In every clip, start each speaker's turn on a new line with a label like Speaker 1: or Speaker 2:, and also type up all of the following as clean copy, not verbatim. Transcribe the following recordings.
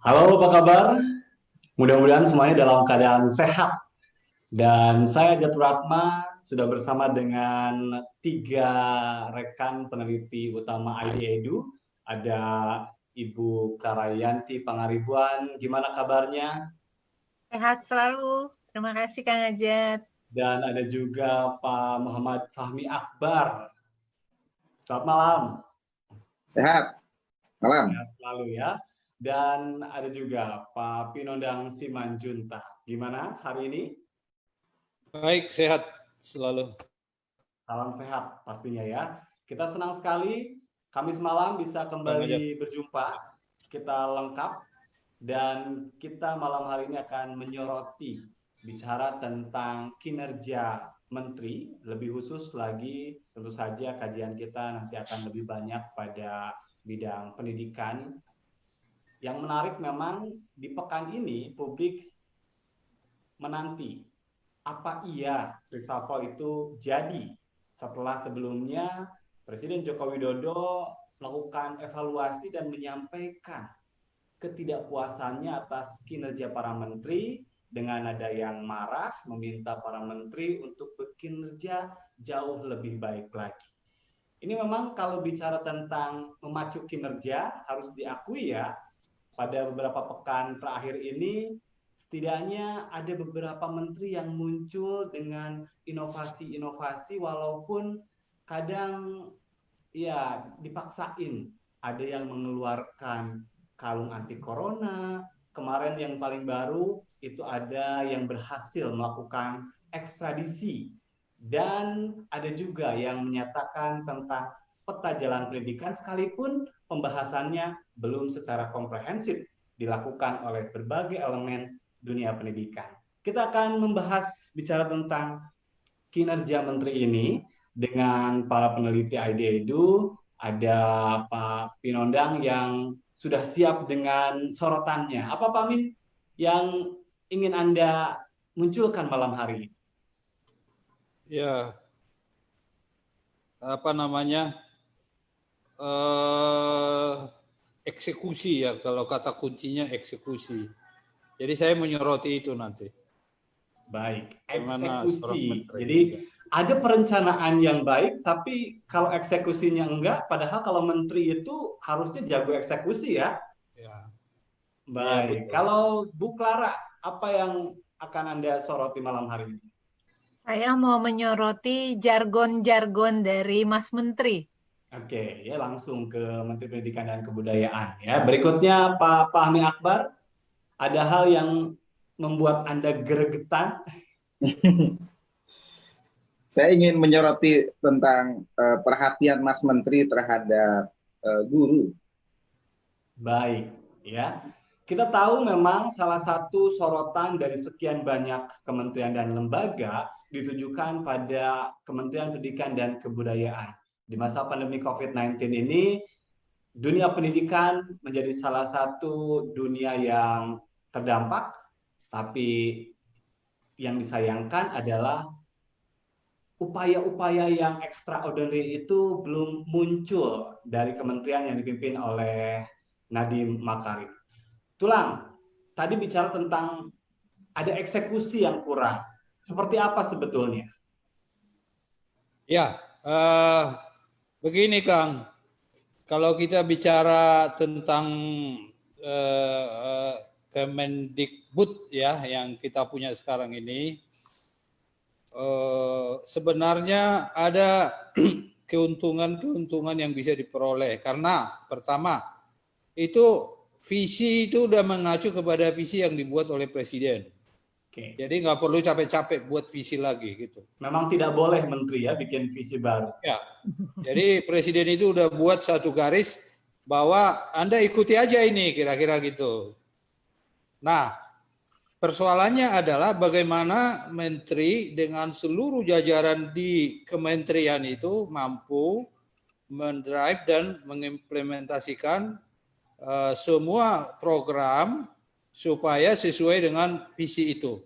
Speaker 1: Halo, apa kabar? Mudah-mudahan semuanya dalam keadaan sehat. Dan saya Jatuh Ratma sudah bersama dengan tiga rekan peneliti utama ID Edu. Ada Ibu Karayanti Pangaribuan, gimana kabarnya?
Speaker 2: Sehat selalu. Terima kasih Kang Ajat.
Speaker 1: Dan ada juga Pak Muhammad Fahmi Akbar. Selamat malam.
Speaker 3: Sehat, malam.
Speaker 1: Sehat selalu ya. Dan ada juga Pak Pinondang Simanjuntak. Gimana hari ini?
Speaker 4: Baik, sehat selalu.
Speaker 1: Salam sehat pastinya ya. Kita senang sekali Kamis malam bisa kembali berjumpa. Kita lengkap dan kita malam hari ini akan menyoroti bicara tentang kinerja menteri, lebih khusus lagi tentu saja kajian kita nanti akan lebih banyak pada bidang pendidikan. Yang menarik memang di pekan ini publik menanti apa iya reshuffle itu jadi setelah sebelumnya Presiden Joko Widodo melakukan evaluasi dan menyampaikan ketidakpuasannya atas kinerja para menteri dengan ada yang marah meminta para menteri untuk bekinerja jauh lebih baik lagi. Ini memang kalau bicara tentang memacu kinerja harus diakui ya, pada beberapa pekan terakhir ini setidaknya ada beberapa menteri yang muncul dengan inovasi-inovasi walaupun kadang ya dipaksain. Ada yang mengeluarkan kalung anti corona, kemarin yang paling baru itu ada yang berhasil melakukan ekstradisi dan ada juga yang menyatakan tentang peta jalan pendidikan sekalipun pembahasannya belum secara komprehensif dilakukan oleh berbagai elemen dunia pendidikan. Kita akan membahas bicara tentang kinerja menteri ini dengan para peneliti ID Edu, ada Pak Pinondang yang sudah siap dengan sorotannya. Apa Pak Min yang ingin Anda munculkan malam hari ini?
Speaker 4: Ya, apa namanya? Eksekusi ya, kalau kata kuncinya eksekusi. Jadi saya menyoroti itu nanti.
Speaker 1: Baik,
Speaker 4: Bagaimana seorang
Speaker 1: eksekusi.
Speaker 4: menteri.
Speaker 1: Jadi ada perencanaan yang baik, tapi kalau eksekusinya enggak, padahal kalau menteri itu harusnya jago eksekusi ya.
Speaker 4: Ya.
Speaker 1: Baik,
Speaker 4: Ya,
Speaker 1: kalau Bu Clara, apa yang akan Anda soroti malam hari ini?
Speaker 2: Saya mau menyoroti jargon-jargon dari Mas Menteri.
Speaker 1: Oke, ya langsung ke Menteri Pendidikan dan Kebudayaan ya. Berikutnya Pak Fahmi Akbar, ada hal yang membuat Anda gregetan?
Speaker 3: Saya ingin menyoroti tentang perhatian Mas Menteri terhadap guru.
Speaker 1: Baik, ya. Kita tahu memang salah satu sorotan dari sekian banyak kementerian dan lembaga ditujukan pada Kementerian Pendidikan dan Kebudayaan. Di masa pandemi COVID-19 ini, dunia pendidikan menjadi salah satu dunia yang terdampak, tapi yang disayangkan adalah upaya-upaya yang extraordinary itu belum muncul dari kementerian yang dipimpin oleh Nadiem Makarim. Tulang, tadi bicara tentang ada eksekusi yang kurang. Seperti apa sebetulnya?
Speaker 4: ya begini Kang. Kalau kita bicara tentang Kemendikbud ya yang kita punya sekarang ini, sebenarnya ada keuntungan-keuntungan yang bisa diperoleh karena pertama itu visi itu udah mengacu kepada visi yang dibuat oleh presiden.
Speaker 1: Oke.
Speaker 4: Jadi nggak perlu capek-capek buat visi lagi gitu.
Speaker 1: Memang tidak boleh menteri ya bikin visi baru.
Speaker 4: Ya. Jadi presiden itu udah buat satu garis bahwa Anda ikuti aja ini kira-kira gitu. Nah, persoalannya adalah bagaimana menteri dengan seluruh jajaran di kementerian itu mampu mendrive dan mengimplementasikan semua program supaya sesuai dengan visi itu.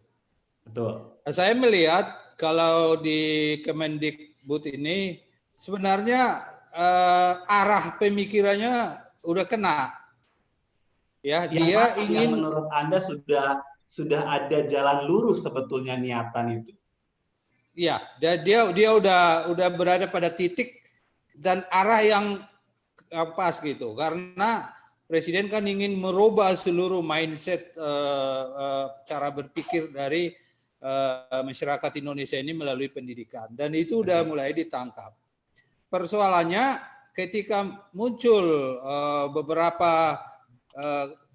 Speaker 1: Betul.
Speaker 4: Saya melihat kalau di Kemendikbud ini sebenarnya arah pemikirannya udah kena. Ya,
Speaker 1: yang
Speaker 4: dia
Speaker 1: mana yang
Speaker 4: ingin
Speaker 1: menurut Anda sudah ada jalan lurus sebetulnya niatan itu?
Speaker 4: ya, dia udah berada pada titik dan arah yang pas gitu. Karena Presiden kan ingin merubah seluruh mindset cara berpikir dari masyarakat Indonesia ini melalui pendidikan, dan itu udah mulai ditangkap. Persoalannya ketika muncul beberapa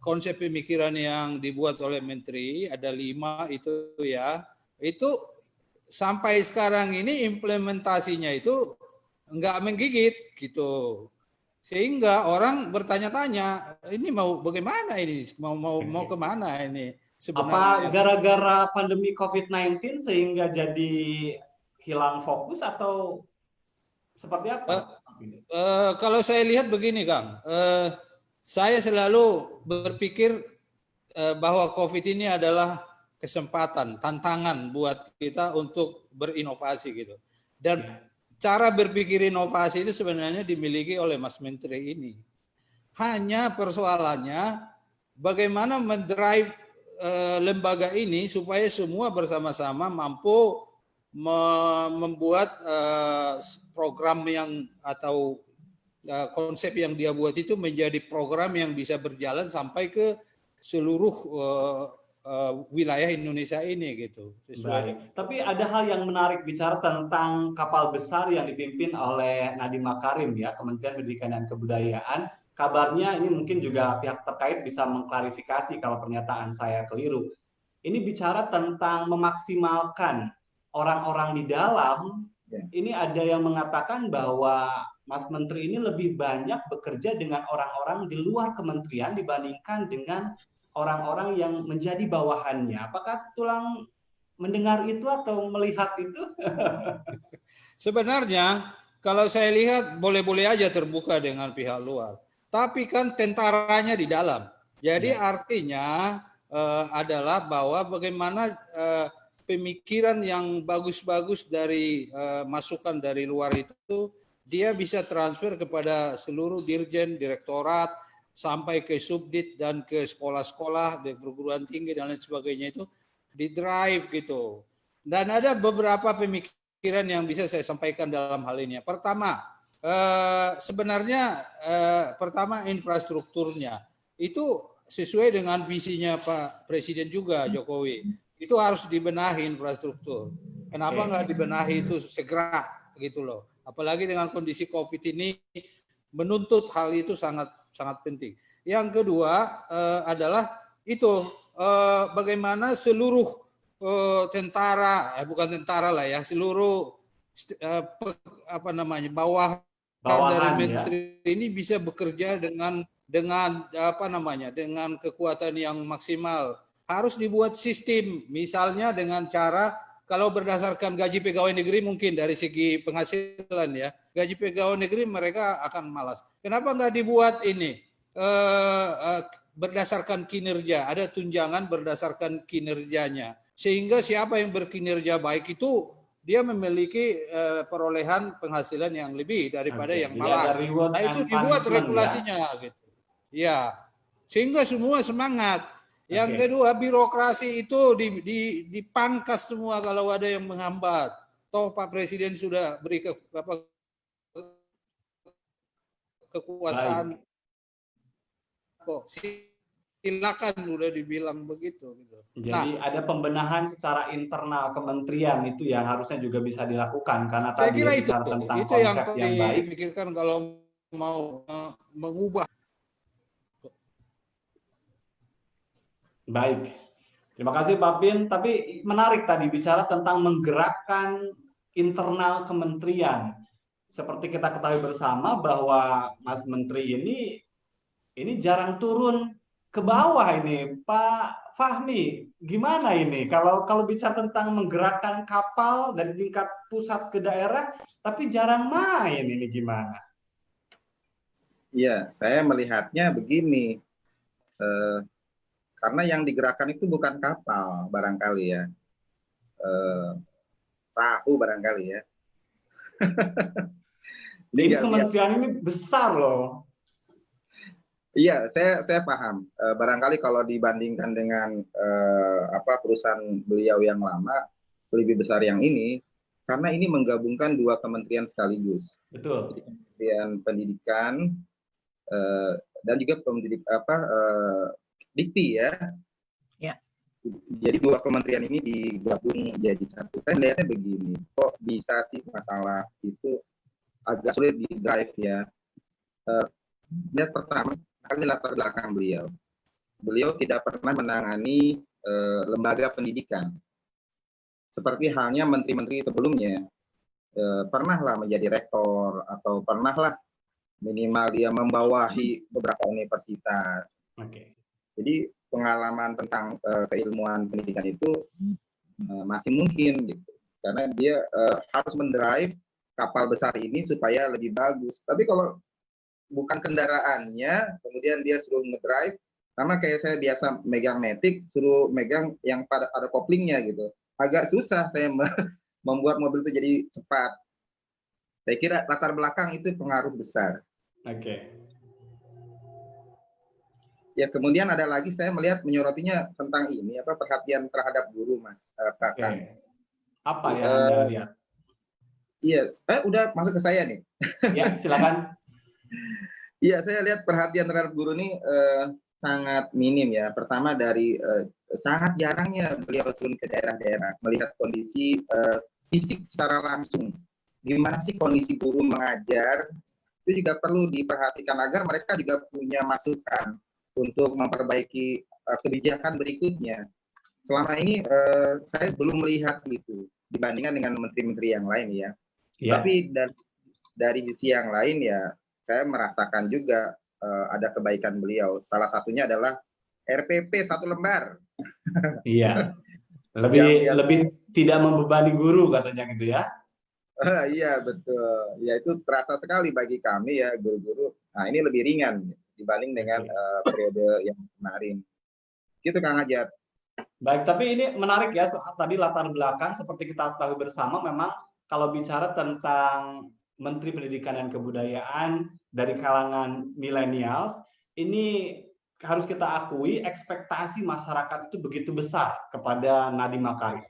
Speaker 4: konsep pemikiran yang dibuat oleh Menteri, ada 5 itu ya, itu sampai sekarang ini implementasinya itu nggak menggigit gitu. Sehingga orang bertanya-tanya, ini mau bagaimana ini? Mau kemana ini
Speaker 1: Apa
Speaker 4: sebenarnya?
Speaker 1: gara-gara pandemi COVID-19 sehingga jadi hilang fokus atau seperti apa?
Speaker 4: Kalau saya lihat begini, Kang, saya selalu berpikir bahwa COVID ini adalah kesempatan, tantangan buat kita untuk berinovasi gitu. Dan cara berpikir inovasi itu sebenarnya dimiliki oleh Mas Menteri ini. Hanya persoalannya bagaimana mendrive lembaga ini supaya semua bersama-sama mampu membuat program yang atau konsep yang dia buat itu menjadi program yang bisa berjalan sampai ke seluruh wilayah Indonesia ini gitu.
Speaker 1: Baik, tapi ada hal yang menarik bicara tentang kapal besar yang dipimpin oleh Nadiem Makarim ya, Kementerian Pendidikan dan Kebudayaan. Kabarnya ini mungkin juga pihak terkait bisa mengklarifikasi kalau pernyataan saya keliru. Ini bicara tentang memaksimalkan orang-orang di dalam. Ini ada yang mengatakan bahwa Mas Menteri ini lebih banyak bekerja dengan orang-orang di luar kementerian dibandingkan dengan orang-orang yang menjadi bawahannya. Apakah tulang mendengar itu atau melihat itu?
Speaker 4: Sebenarnya kalau saya lihat boleh-boleh aja terbuka dengan pihak luar. Tapi kan tentaranya di dalam. Jadi artinya adalah bahwa bagaimana pemikiran yang bagus-bagus dari masukan dari luar itu dia bisa transfer kepada seluruh dirjen, direktorat, sampai ke subdit dan ke sekolah-sekolah, di perguruan tinggi dan lain sebagainya itu di drive gitu. Dan ada beberapa pemikiran yang bisa saya sampaikan dalam hal ini. Pertama, sebenarnya pertama infrastrukturnya itu sesuai dengan visinya Pak Presiden juga Jokowi. Itu harus dibenahi infrastruktur. Kenapa nggak dibenahi itu segera gitu loh? Apalagi dengan kondisi COVID ini menuntut hal itu sangat sangat penting. Yang kedua adalah itu bagaimana seluruh tentara, bukan tentara lah ya, seluruh bawahan dari Menteri ini bisa bekerja dengan kekuatan yang maksimal. Harus dibuat sistem, misalnya dengan cara kalau berdasarkan gaji pegawai negeri mungkin dari segi penghasilan ya, gaji pegawai negeri mereka akan malas. Kenapa nggak dibuat ini berdasarkan kinerja, ada tunjangan berdasarkan kinerjanya, sehingga siapa yang berkinerja baik itu dia memiliki perolehan penghasilan yang lebih daripada yang malas. Nah itu dibuat regulasinya gitu. Ya, sehingga semua semangat. Yang kedua, birokrasi itu dipangkas semua kalau ada yang menghambat. Toh Pak Presiden sudah beri kekuasaan. Kok silakan udah dibilang begitu gitu.
Speaker 1: Jadi ada pembenahan secara internal kementerian itu yang harusnya juga bisa dilakukan karena
Speaker 4: saya
Speaker 1: tadi
Speaker 4: kira
Speaker 1: bicara tentang
Speaker 4: itu
Speaker 1: konsep yang baik.
Speaker 4: dipikirkan kalau mau mengubah.
Speaker 1: Baik, terima kasih Pak Bin. Tapi menarik tadi bicara tentang menggerakkan internal kementerian. Seperti kita ketahui bersama bahwa Mas Menteri ini jarang turun ke bawah ini. Pak Fahmi, gimana ini? Kalau bicara tentang menggerakkan kapal dari tingkat pusat ke daerah, tapi jarang main ini gimana?
Speaker 3: Ya, saya melihatnya begini. Karena yang digerakkan itu bukan kapal barangkali ya, perahu barangkali ya.
Speaker 1: Ini kementerian ini besar loh.
Speaker 3: Iya, saya paham. Barangkali kalau dibandingkan dengan perusahaan beliau yang lama, lebih besar yang ini, karena ini menggabungkan dua kementerian sekaligus.
Speaker 1: Betul.
Speaker 3: Jadi Kementerian Pendidikan dan juga Dikti ya.
Speaker 2: Ya.
Speaker 3: Jadi dua kementerian ini digabung jadi satu. Saya lihatnya begini, kok bisa sih masalah itu agak sulit di drive ya. Lihat pertama kali latar belakang beliau. Beliau tidak pernah menangani lembaga pendidikan. Seperti halnya menteri-menteri sebelumnya. Pernahlah menjadi rektor atau pernahlah minimal dia membawahi beberapa universitas.
Speaker 1: Oke.
Speaker 3: Jadi pengalaman tentang keilmuan pendidikan itu masih mungkin gitu. Karena dia harus mendrive kapal besar ini supaya lebih bagus. Tapi kalau bukan kendaraannya, kemudian dia suruh ngedrive, sama kayak saya biasa megang matic, suruh megang yang ada koplingnya gitu. Agak susah saya membuat mobil itu jadi cepat. Saya kira latar belakang itu pengaruh besar.
Speaker 1: Oke.
Speaker 3: Ya, kemudian ada lagi saya melihat menyorotinya tentang ini perhatian terhadap guru, Mas Kang.
Speaker 1: Oke. Apa yang Anda lihat?
Speaker 3: Iya, udah masuk ke saya nih.
Speaker 1: Ya, silakan.
Speaker 3: Iya, saya lihat perhatian terhadap guru ini sangat minim ya. Pertama dari sangat jarangnya beliau turun ke daerah-daerah melihat kondisi fisik secara langsung. Gimana sih kondisi guru mengajar? Itu juga perlu diperhatikan agar mereka juga punya masukan untuk memperbaiki kebijakan berikutnya. Selama ini saya belum melihat gitu dibandingkan dengan menteri-menteri yang lain ya.
Speaker 1: Ya.
Speaker 3: Tapi dari sisi yang lain ya, saya merasakan juga ada kebaikan beliau. Salah satunya adalah RPP 1 lembar.
Speaker 1: Iya. Lebih tidak membebani guru katanya gitu ya.
Speaker 3: Iya, betul. Ya itu terasa sekali bagi kami ya guru-guru. Nah, ini lebih ringan dibanding dengan periode yang kemarin. Gitu Kang Ajat.
Speaker 1: Baik, tapi ini menarik ya soal tadi latar belakang seperti kita tahu bersama memang kalau bicara tentang Menteri Pendidikan dan Kebudayaan dari kalangan milenial, ini harus kita akui ekspektasi masyarakat itu begitu besar kepada Nadiem Makarim.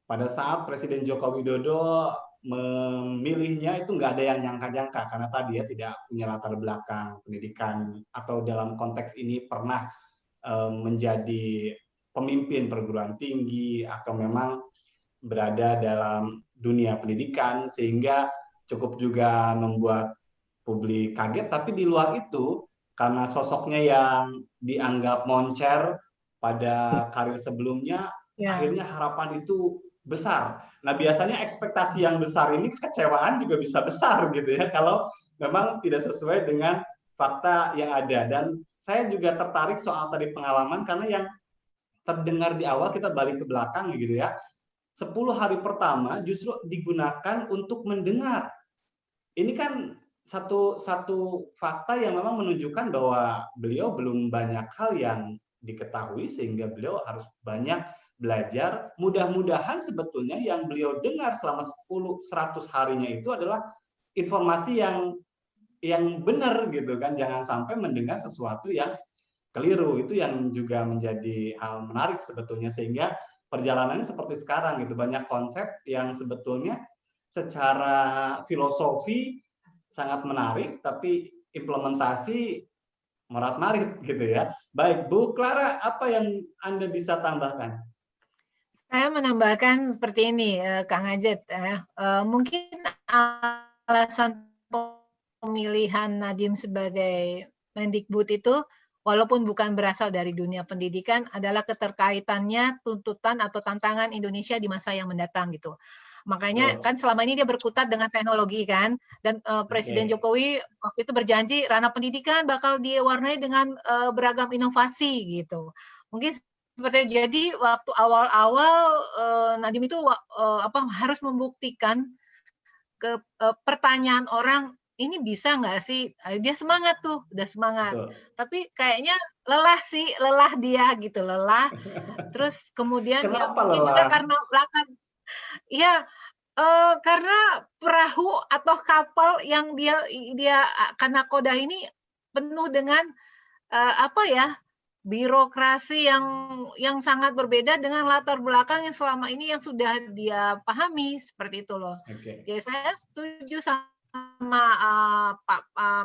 Speaker 1: Pada saat Presiden Joko Widodo memilihnya itu nggak ada yang nyangka-nyangka karena tadi ya tidak punya latar belakang pendidikan atau dalam konteks ini pernah menjadi pemimpin perguruan tinggi atau memang berada dalam dunia pendidikan sehingga cukup juga membuat publik kaget. Tapi di luar itu karena sosoknya yang dianggap moncer pada karir sebelumnya, akhirnya harapan itu besar. Nah biasanya ekspektasi yang besar ini kekecewaan juga bisa besar gitu ya kalau memang tidak sesuai dengan fakta yang ada. Dan saya juga tertarik soal tadi pengalaman karena yang terdengar di awal kita balik ke belakang gitu ya. 10 hari pertama justru digunakan untuk mendengar. Ini kan satu fakta yang memang menunjukkan bahwa beliau belum banyak hal yang diketahui sehingga beliau harus banyak belajar. Mudah-mudahan sebetulnya yang beliau dengar selama 100 harinya itu adalah informasi yang benar gitu kan, jangan sampai mendengar sesuatu yang keliru. Itu yang juga menjadi hal menarik sebetulnya sehingga perjalanannya seperti sekarang gitu, banyak konsep yang sebetulnya secara filosofi sangat menarik tapi implementasi morat-marit gitu ya. Baik, Bu Clara, apa yang Anda bisa tambahkan?
Speaker 2: Saya menambahkan seperti ini, Kang Ajat. Mungkin alasan pemilihan Nadiem sebagai Mendikbud itu, walaupun bukan berasal dari dunia pendidikan, adalah keterkaitannya tuntutan atau tantangan Indonesia di masa yang mendatang gitu. Makanya kan selama ini dia berkutat dengan teknologi kan, dan Presiden Jokowi waktu itu berjanji ranah pendidikan bakal diwarnai dengan beragam inovasi gitu. Mungkin seperti jadi waktu awal-awal Nadiem itu harus membuktikan ke pertanyaan orang ini bisa nggak sih? Dia semangat tuh, udah semangat. Tapi kayaknya lelah dia gitu, lelah. Terus kemudian ya mungkin juga karena karena perahu atau kapal yang dia karena Kodah ini penuh dengan apa ya, birokrasi yang sangat berbeda dengan latar belakang yang selama ini yang sudah dia pahami, seperti itu loh.
Speaker 1: Oke.
Speaker 2: Ya saya setuju sama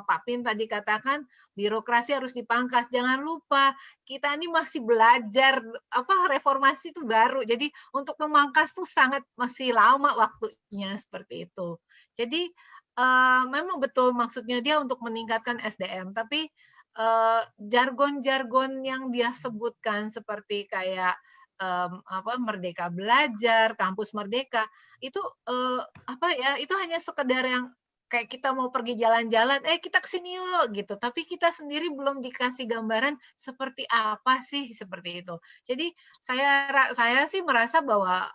Speaker 2: Pak Pin tadi katakan birokrasi harus dipangkas. Jangan lupa kita ini masih belajar reformasi itu baru. Jadi untuk memangkas tuh sangat masih lama waktunya seperti itu. Jadi memang betul maksudnya dia untuk meningkatkan SDM, tapi jargon-jargon yang dia sebutkan seperti kayak Merdeka Belajar, Kampus Merdeka itu itu hanya sekedar yang kayak kita mau pergi jalan-jalan, kita kesini yuk gitu. Tapi kita sendiri belum dikasih gambaran seperti apa sih seperti itu. Jadi saya sih merasa bahwa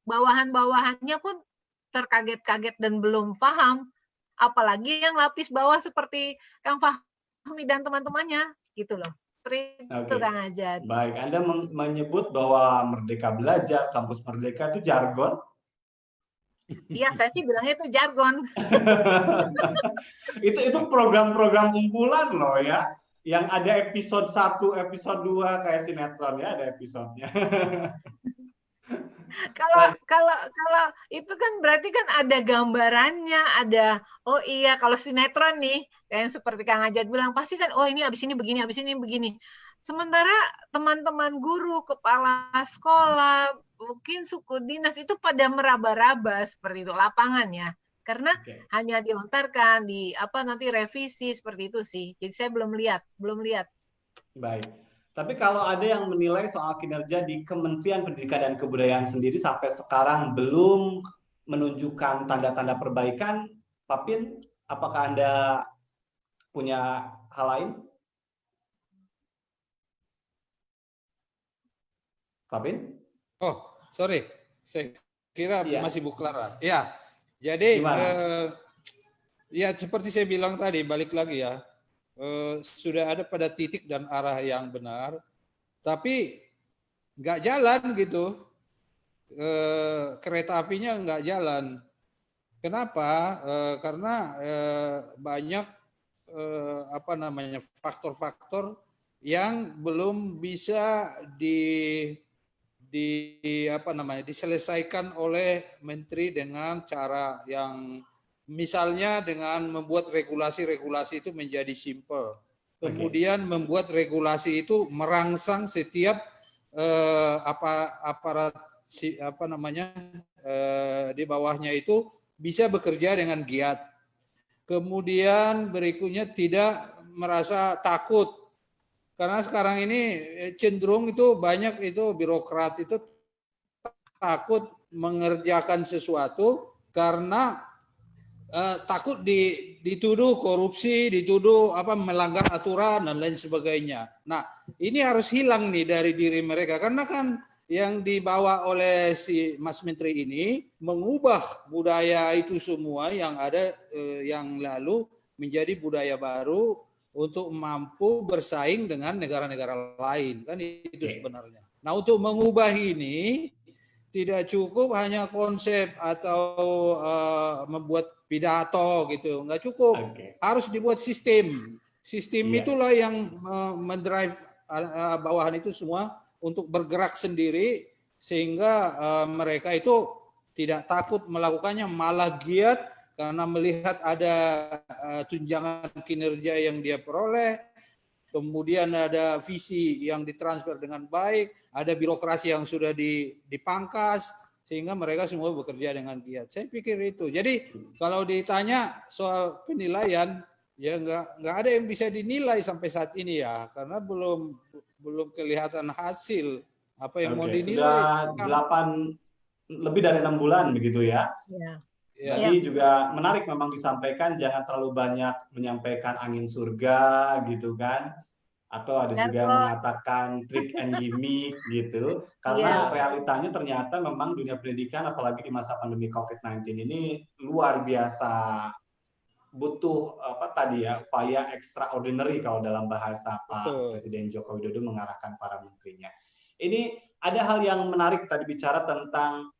Speaker 2: bawahan-bawahannya pun terkaget-kaget dan belum paham. Apalagi yang lapis bawah seperti Kang Fahmi dan teman-temannya gitu loh. Seperti itu
Speaker 1: Oke.
Speaker 2: Kang Ajat.
Speaker 1: Baik, Anda menyebut bahwa Merdeka Belajar, Kampus Merdeka itu jargon.
Speaker 2: Iya, saya sih bilangnya itu jargon.
Speaker 1: Itu program-program unggulan loh ya, yang ada episode 1, episode 2 kayak sinetron ya, ada episodenya.
Speaker 2: Kalau itu kan berarti kan ada gambarannya, ada oh iya kalau sinetron nih kayak yang seperti Kang Ajat bilang pasti kan oh ini abis ini begini, abis ini begini. Sementara teman-teman guru, kepala sekolah, mungkin suku dinas itu pada meraba-raba seperti itu lapangan ya. Karena hanya dilontarkan di nanti revisi seperti itu sih. Jadi saya belum lihat.
Speaker 1: Baik. Tapi kalau ada yang menilai soal kinerja di Kementerian Pendidikan dan Kebudayaan sendiri sampai sekarang belum menunjukkan tanda-tanda perbaikan, Pak Pin, apakah Anda punya hal lain? Pak Pin?
Speaker 4: Oh, sorry. Saya kira
Speaker 1: Iya.
Speaker 4: masih Bu Clara. Ya, jadi ya seperti saya bilang tadi, balik lagi ya. Sudah ada pada titik dan arah yang benar, tapi nggak jalan gitu. Kereta apinya nggak jalan. Kenapa? Karena banyak faktor-faktor yang belum bisa diselesaikan oleh menteri dengan cara yang misalnya dengan membuat regulasi-regulasi itu menjadi simple. Kemudian membuat regulasi itu merangsang setiap aparat di bawahnya itu bisa bekerja dengan giat. Kemudian berikutnya tidak merasa takut. Karena sekarang ini cenderung itu banyak itu birokrat itu takut mengerjakan sesuatu karena takut dituduh korupsi, dituduh melanggar aturan dan lain sebagainya. Nah, ini harus hilang nih dari diri mereka karena kan yang dibawa oleh si Mas Menteri ini mengubah budaya itu semua yang ada yang lalu menjadi budaya baru untuk mampu bersaing dengan negara-negara lain, kan itu sebenarnya. Nah, untuk mengubah ini tidak cukup hanya konsep atau membuat pidato gitu, nggak cukup. Harus dibuat sistem. Sistem itulah yang mendrive bawahan itu semua untuk bergerak sendiri sehingga mereka itu tidak takut melakukannya, malah giat karena melihat ada tunjangan kinerja yang dia peroleh, kemudian ada visi yang ditransfer dengan baik, ada birokrasi yang sudah dipangkas, sehingga mereka semua bekerja dengan giat. Saya pikir itu. Jadi kalau ditanya soal penilaian, ya nggak ada yang bisa dinilai sampai saat ini ya, karena belum kelihatan hasil apa yang mau dinilai.
Speaker 1: Sudah lebih dari 6 bulan begitu ya. Tadi juga menarik memang disampaikan jangan terlalu banyak menyampaikan angin surga gitu kan, atau ada juga yang mengatakan trick and gimmick gitu, karena realitanya ternyata memang dunia pendidikan apalagi di masa pandemi COVID-19 ini luar biasa butuh upaya extraordinary kalau dalam bahasa Pak Presiden Joko Widodo mengarahkan para menterinya. Ini ada hal yang menarik tadi bicara tentang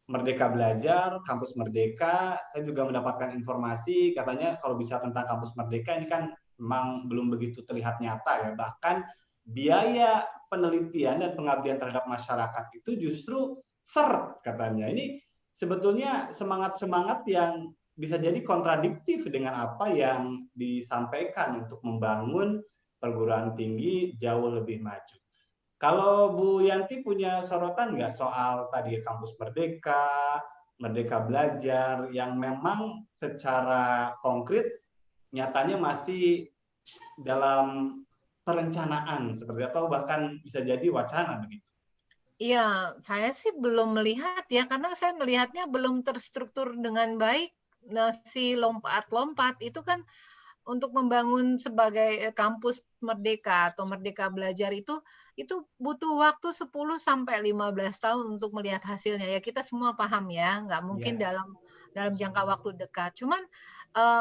Speaker 1: Merdeka Belajar, Kampus Merdeka. Saya juga mendapatkan informasi katanya kalau bicara tentang Kampus Merdeka ini kan memang belum begitu terlihat nyata ya. Bahkan biaya penelitian dan pengabdian terhadap masyarakat itu justru seret katanya. Ini sebetulnya semangat-semangat yang bisa jadi kontradiktif dengan apa yang disampaikan untuk membangun perguruan tinggi jauh lebih maju. Kalau Bu Yanti punya sorotan nggak soal tadi kampus Merdeka, Merdeka Belajar yang memang secara konkret nyatanya masih dalam perencanaan seperti atau bahkan bisa jadi wacana begitu?
Speaker 2: Iya, saya sih belum melihat ya, karena saya melihatnya belum terstruktur dengan baik. Nah, si lompat-lompat itu kan untuk membangun sebagai kampus Merdeka atau Merdeka Belajar itu butuh waktu 10 sampai 15 tahun untuk melihat hasilnya. Ya kita semua paham ya, nggak mungkin
Speaker 1: Ya.
Speaker 2: dalam jangka waktu dekat. Cuman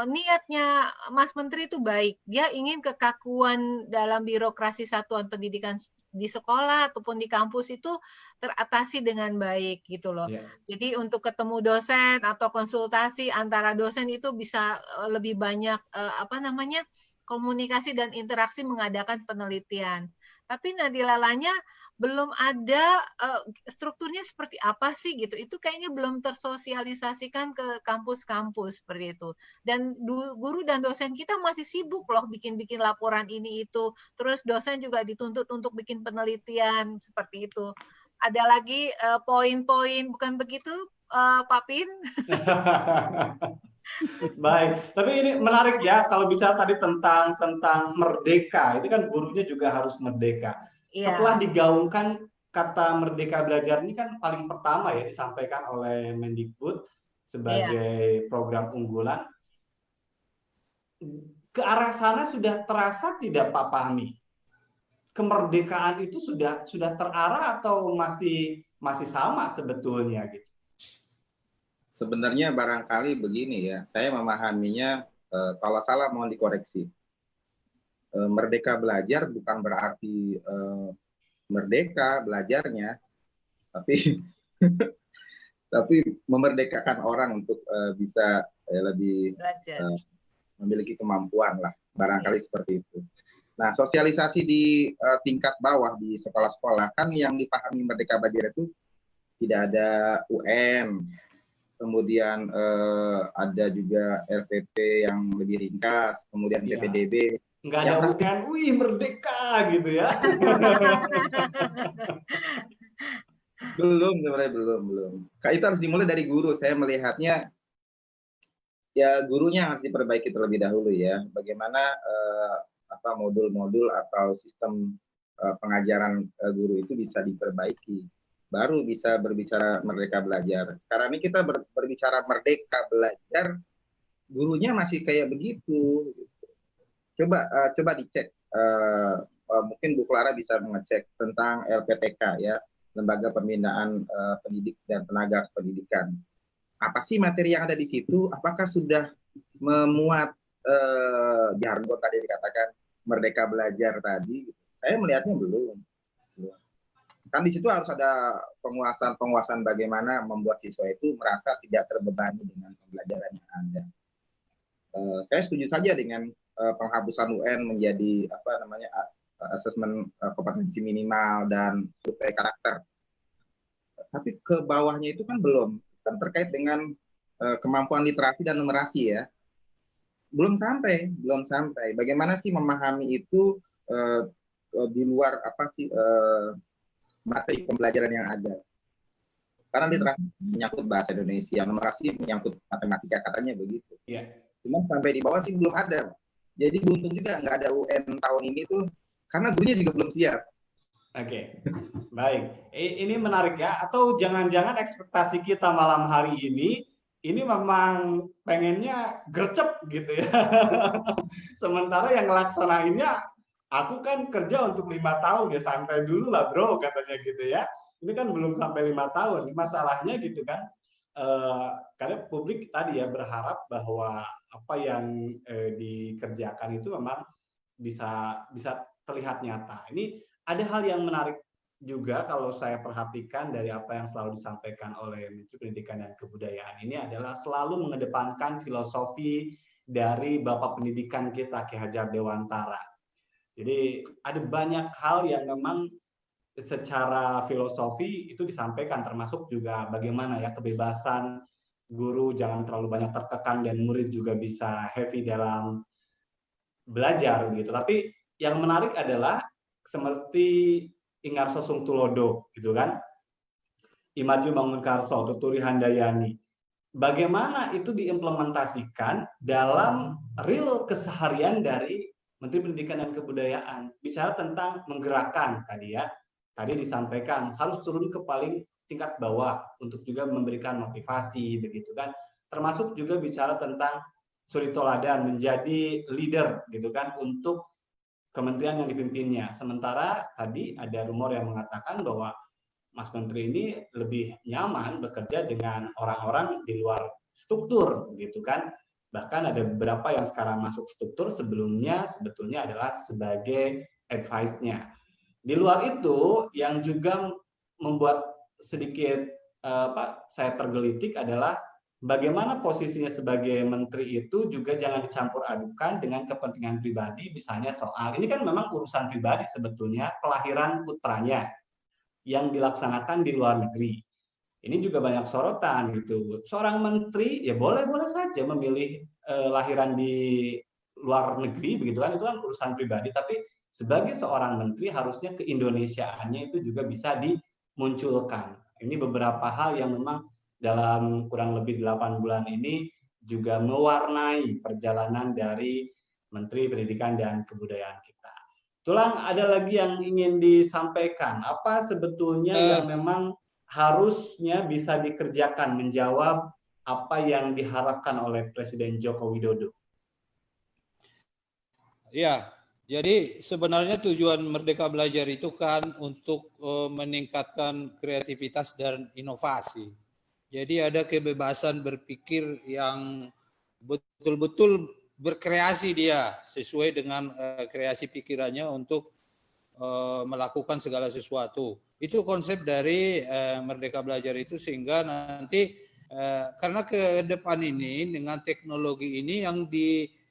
Speaker 2: niatnya Mas Menteri itu baik. Dia ingin kekakuan dalam birokrasi satuan pendidikan di sekolah ataupun di kampus itu teratasi dengan baik gitu loh.
Speaker 1: Ya.
Speaker 2: Jadi untuk ketemu dosen atau konsultasi antara dosen itu bisa lebih banyak komunikasi dan interaksi mengadakan penelitian. Tapi nadilalanya belum ada strukturnya seperti apa sih gitu. Itu kayaknya belum tersosialisasikan ke kampus-kampus seperti itu. Dan guru dan dosen kita masih sibuk loh bikin-bikin laporan ini itu. Terus dosen juga dituntut untuk bikin penelitian seperti itu. Ada lagi poin-poin bukan begitu, Pak Pin?
Speaker 1: Baik, tapi ini menarik ya kalau bicara tadi tentang merdeka, itu kan gurunya juga harus merdeka. Setelah
Speaker 2: Iya,
Speaker 1: digaungkan kata Merdeka Belajar ini kan paling pertama ya disampaikan oleh Mendikbud
Speaker 2: iya.
Speaker 1: sebagai program unggulan. Ke arah sana sudah terasa tidak Pak Fahmi? Kemerdekaan itu sudah terarah atau masih sama sebetulnya gitu?
Speaker 3: Sebenarnya barangkali begini ya, saya memahaminya kalau salah mohon dikoreksi. Merdeka belajar bukan berarti merdeka belajarnya, tapi tapi memerdekakan orang untuk bisa lebih
Speaker 2: Belajar.
Speaker 3: memiliki kemampuan lah, barangkali
Speaker 2: Iya.
Speaker 3: seperti itu. Nah, sosialisasi di tingkat bawah di sekolah-sekolah kan yang dipahami Merdeka Belajar itu tidak ada UN, kemudian ada juga RPP yang lebih ringkas, kemudian
Speaker 1: Iya.
Speaker 3: PPDB.
Speaker 1: Nggak ada
Speaker 3: Yang
Speaker 1: UN, wih merdeka gitu ya.
Speaker 3: belum, sebenarnya belum. Itu harus dimulai dari guru. Saya melihatnya ya gurunya harus diperbaiki terlebih dahulu ya. Bagaimana modul-modul atau sistem pengajaran guru itu bisa diperbaiki. Baru bisa berbicara merdeka belajar. Sekarang ini kita berbicara merdeka belajar, gurunya masih kayak begitu. Coba dicek. Mungkin Bu Clara bisa mengecek tentang LPTK ya, Lembaga Pembinaan Pendidik dan Tenaga Pendidikan. Apa sih materi yang ada di situ? Apakah sudah memuat jargon tadi dikatakan merdeka belajar tadi? Saya melihatnya belum. Kan di situ harus ada penguasaan bagaimana membuat siswa itu merasa tidak terbebani dengan pembelajaran yang ada. Saya setuju saja dengan penghapusan UN menjadi asesmen kompetensi minimal dan survei karakter. Tapi ke bawahnya itu kan belum, kan terkait dengan kemampuan literasi dan numerasi ya. Belum sampai. Bagaimana sih memahami itu di luar materi pembelajaran yang ada. Karena literasi menyangkut bahasa Indonesia, numerasi menyangkut matematika, katanya begitu.
Speaker 1: Iya.
Speaker 3: Cuman sampai di bawah sih belum ada. Jadi beruntung juga nggak ada UN tahun ini tuh, karena gurunya juga belum siap.
Speaker 1: Oke, baik. Ini menarik ya. Atau jangan-jangan ekspektasi kita malam hari ini memang pengennya gercep gitu ya. Sementara yang ngelaksanainnya, aku kan kerja untuk 5 tahun ya, santai dulu lah bro, katanya gitu ya. Ini kan belum sampai 5 tahun. Masalahnya gitu kan, karena publik tadi ya berharap bahwa apa yang dikerjakan itu memang bisa terlihat nyata. Ini ada hal yang menarik juga kalau saya perhatikan dari apa yang selalu disampaikan oleh Menteri Pendidikan dan Kebudayaan ini adalah selalu mengedepankan filosofi dari Bapak Pendidikan kita, Ki Hajar Dewantara. Jadi ada banyak hal yang memang secara filosofi itu disampaikan, termasuk juga bagaimana ya kebebasan guru jangan terlalu banyak tertekan dan murid juga bisa happy dalam belajar gitu. Tapi yang menarik adalah seperti Ingarso Sungtulodo gitu kan, Imadju Mangunkarso, Tuturi Handayani. Bagaimana itu diimplementasikan dalam real keseharian dari Menteri Pendidikan dan Kebudayaan. Bicara tentang menggerakkan tadi ya, tadi disampaikan harus turun ke paling tingkat bawah untuk juga memberikan motivasi begitu kan. Termasuk juga bicara tentang suri toladan, menjadi leader gitu kan untuk kementerian yang dipimpinnya. Sementara tadi ada rumor yang mengatakan bahwa Mas Menteri ini lebih nyaman bekerja dengan orang-orang di luar struktur gitu kan. Bahkan ada beberapa yang sekarang masuk struktur sebelumnya sebetulnya adalah sebagai advice-nya. Di luar itu yang juga membuat sedikit saya tergelitik adalah bagaimana posisinya sebagai menteri itu juga jangan dicampur adukan dengan kepentingan pribadi, misalnya soal ini kan memang urusan pribadi sebetulnya kelahiran putranya yang dilaksanakan di luar negeri. Ini juga banyak sorotan gitu. Seorang menteri ya boleh-boleh saja memilih lahiran di luar negeri begitu kan, itu kan urusan pribadi, tapi sebagai seorang menteri harusnya keindonesiaannya itu juga bisa dimunculkan. Ini beberapa hal yang memang dalam kurang lebih 8 bulan ini juga mewarnai perjalanan dari Menteri Pendidikan dan Kebudayaan kita. Tulang, ada lagi yang ingin disampaikan. Apa sebetulnya yang memang harusnya bisa dikerjakan menjawab apa yang diharapkan oleh Presiden Joko Widodo?
Speaker 4: Ya, jadi sebenarnya tujuan Merdeka Belajar itu kan untuk meningkatkan kreativitas dan inovasi. Jadi ada kebebasan berpikir yang betul-betul berkreasi dia sesuai dengan kreasi pikirannya untuk melakukan segala sesuatu. Itu konsep dari Merdeka Belajar itu, sehingga nanti karena ke depan ini dengan teknologi ini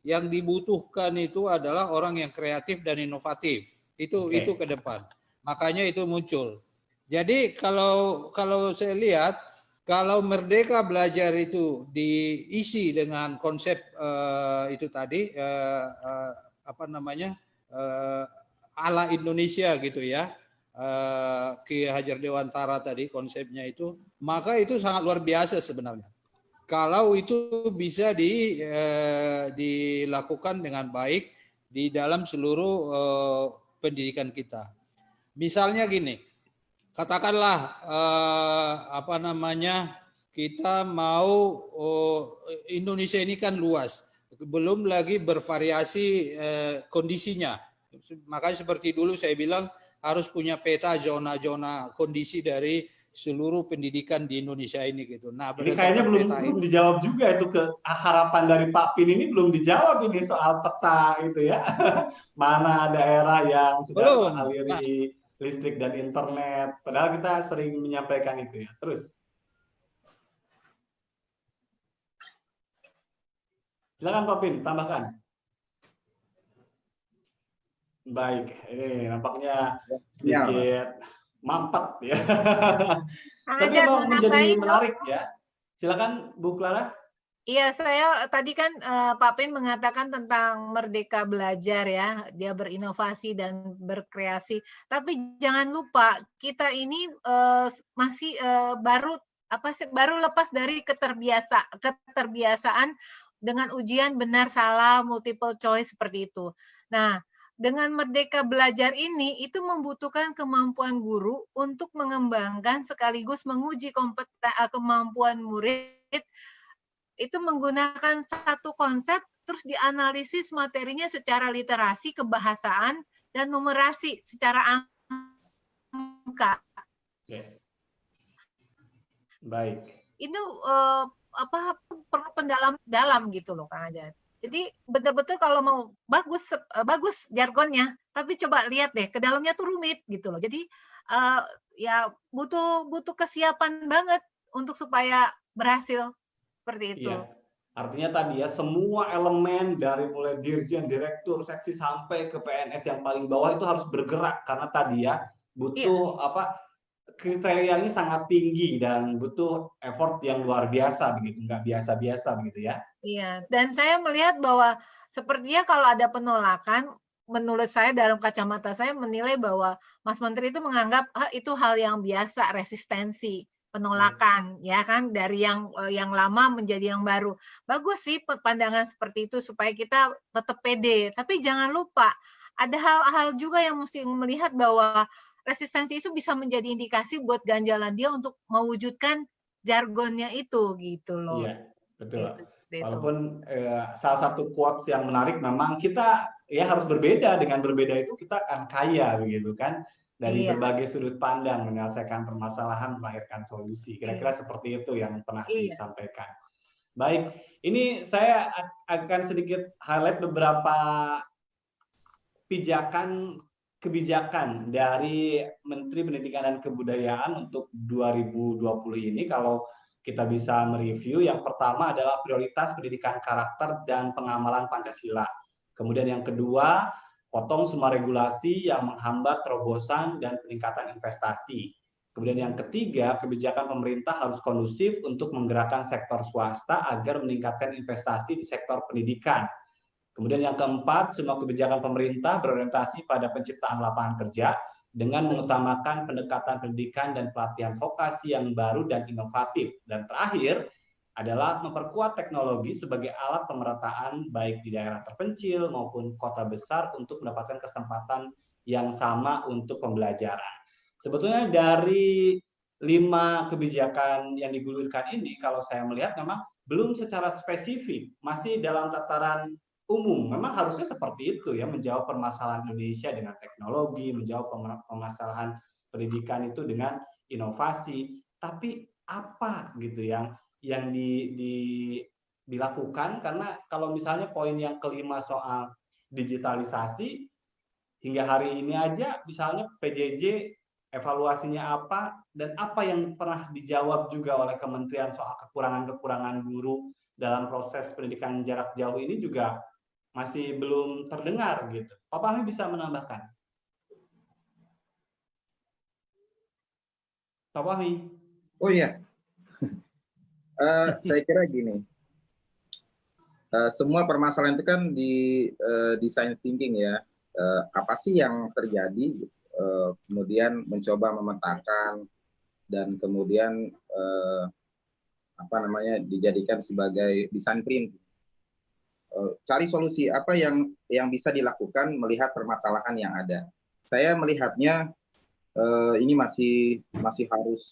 Speaker 4: yang dibutuhkan itu adalah orang yang kreatif dan inovatif. Itu ke depan. Makanya itu muncul. Jadi kalau saya lihat, kalau Merdeka Belajar itu diisi dengan konsep itu tadi ala Indonesia gitu ya, Ki Hajar Dewantara tadi konsepnya itu, maka itu sangat luar biasa sebenarnya. Kalau itu bisa dilakukan dengan baik di dalam seluruh pendidikan kita. Misalnya gini, katakanlah kita mau Indonesia ini kan luas, belum lagi bervariasi kondisinya. Makanya seperti dulu saya bilang harus punya peta zona-zona kondisi dari seluruh pendidikan di Indonesia ini gitu. Nah,
Speaker 1: ini kayaknya belum dijawab juga itu, ke harapan dari Pak Pin ini belum dijawab ini soal peta itu ya. Mana daerah yang sudah mengaliri listrik dan internet. Padahal kita sering menyampaikan itu ya. Terus. Silakan Pak Pin, tambahkan. Baik, ini nampaknya sedikit mampet ya. Tapi mau menjadi menarik ya. Silakan Bu Clara.
Speaker 2: Iya, saya tadi kan Pak Pin mengatakan tentang Merdeka Belajar ya, dia berinovasi dan berkreasi. Tapi jangan lupa kita ini masih baru lepas dari keterbiasaan dengan ujian benar salah, multiple choice seperti itu. Nah, dengan Merdeka Belajar ini itu membutuhkan kemampuan guru untuk mengembangkan sekaligus menguji kemampuan murid itu menggunakan satu konsep terus dianalisis materinya secara literasi, kebahasaan dan numerasi secara angka.
Speaker 1: Oke. Baik.
Speaker 2: Itu perlu pendalam gitu loh Kang Ajat. Jadi betul-betul kalau mau bagus jargonnya, tapi coba lihat deh ke dalamnya tuh rumit gitu loh. Jadi ya butuh kesiapan banget untuk supaya berhasil seperti itu.
Speaker 1: Iya. Artinya tadi ya, semua elemen dari mulai dirjen, direktur, seksi sampai ke PNS yang paling bawah itu harus bergerak karena tadi ya
Speaker 2: Iya,
Speaker 1: butuh kriterianya sangat tinggi dan butuh effort yang luar biasa begitu, nggak biasa-biasa begitu ya.
Speaker 2: iya. Dan saya melihat bahwa sepertinya kalau ada penolakan, menurut saya dalam kacamata saya menilai bahwa Mas Menteri itu menganggap itu hal yang biasa, resistensi, penolakan, ya kan, dari yang lama menjadi yang baru. Bagus sih pandangan seperti itu supaya kita tetap pede. Tapi jangan lupa ada hal-hal juga yang mesti melihat bahwa resistensi itu bisa menjadi indikasi buat ganjalan dia untuk mewujudkan jargonnya itu gitu loh.
Speaker 1: Iya, betul.
Speaker 2: Itu seperti itu.
Speaker 1: Walaupun salah satu quotes yang menarik memang kita ya harus berbeda, dengan berbeda itu kita akan kaya begitu kan, dari
Speaker 2: Iya,
Speaker 1: berbagai sudut pandang menyelesaikan permasalahan, melahirkan solusi. Kira-kira
Speaker 2: iya,
Speaker 1: seperti itu yang pernah
Speaker 2: iya.
Speaker 1: disampaikan. Baik, ini saya akan sedikit highlight beberapa kebijakan dari Menteri Pendidikan dan Kebudayaan untuk 2020 ini. Kalau kita bisa mereview, yang pertama adalah prioritas pendidikan karakter dan pengamalan Pancasila. Kemudian yang kedua, potong semua regulasi yang menghambat terobosan dan peningkatan investasi. Kemudian yang ketiga, kebijakan pemerintah harus kondusif untuk menggerakkan sektor swasta agar meningkatkan investasi di sektor pendidikan. Kemudian yang keempat, semua kebijakan pemerintah berorientasi pada penciptaan lapangan kerja dengan mengutamakan pendekatan pendidikan dan pelatihan vokasi yang baru dan inovatif. Dan terakhir adalah memperkuat teknologi sebagai alat pemerataan baik di daerah terpencil maupun kota besar untuk mendapatkan kesempatan yang sama untuk pembelajaran. Sebetulnya dari 5 kebijakan yang digulirkan ini, kalau saya melihat memang belum secara spesifik, masih dalam tataran umum. Memang harusnya seperti itu ya, menjawab permasalahan Indonesia dengan teknologi, menjawab permasalahan pendidikan itu dengan inovasi. Tapi apa gitu yang dilakukan? Karena kalau misalnya poin yang kelima soal digitalisasi, hingga hari ini aja misalnya PJJ evaluasinya apa dan apa yang pernah dijawab juga oleh kementerian soal kekurangan-kekurangan guru dalam proses pendidikan jarak jauh ini juga masih belum terdengar gitu. Pak Fahmi bisa menambahkan? Pak Fahmi?
Speaker 3: Oh iya, saya kira gini, semua permasalahan itu kan di design thinking ya. Apa sih yang terjadi? Kemudian mencoba memetakan dan kemudian dijadikan sebagai design print. Cari solusi apa yang bisa dilakukan melihat permasalahan yang ada. Saya melihatnya ini masih harus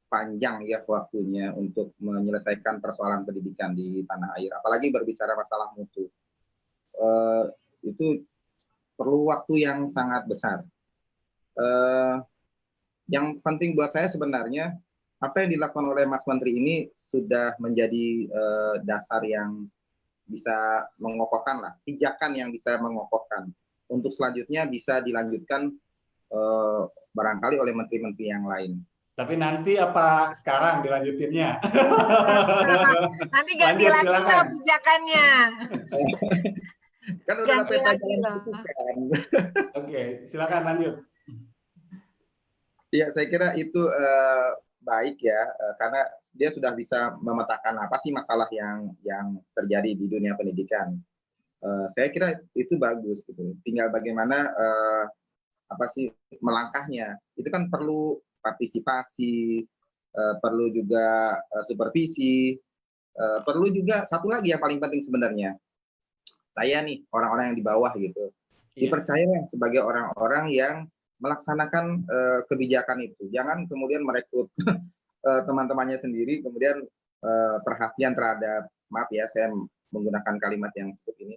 Speaker 3: panjang ya waktunya untuk menyelesaikan persoalan pendidikan di tanah air. Apalagi berbicara masalah mutu, itu perlu waktu yang sangat besar. Yang penting buat saya sebenarnya apa yang dilakukan oleh Mas Menteri ini sudah menjadi dasar yang bisa mengokohkan lah, pijakan yang bisa mengokohkan. Untuk selanjutnya bisa dilanjutkan barangkali oleh menteri-menteri yang lain.
Speaker 1: Tapi nanti apa sekarang dilanjutinnya?
Speaker 2: Nanti ganti lagi loh pijakannya.
Speaker 3: Kan udah peta jalan kan.
Speaker 1: Oke, silakan lanjut.
Speaker 3: Ya, saya kira itu baik ya, karena dia sudah bisa memetakan apa sih masalah yang terjadi di dunia pendidikan. Saya kira itu bagus gitu. Tinggal bagaimana apa sih melangkahnya. Itu kan perlu partisipasi, perlu juga supervisi, perlu juga satu lagi yang paling penting sebenarnya. Saya nih orang-orang yang di bawah gitu, dipercaya sebagai orang-orang yang melaksanakan kebijakan itu. Jangan kemudian merekrut teman-temannya sendiri, kemudian perhatian terhadap, maaf ya saya menggunakan kalimat yang cukup ini,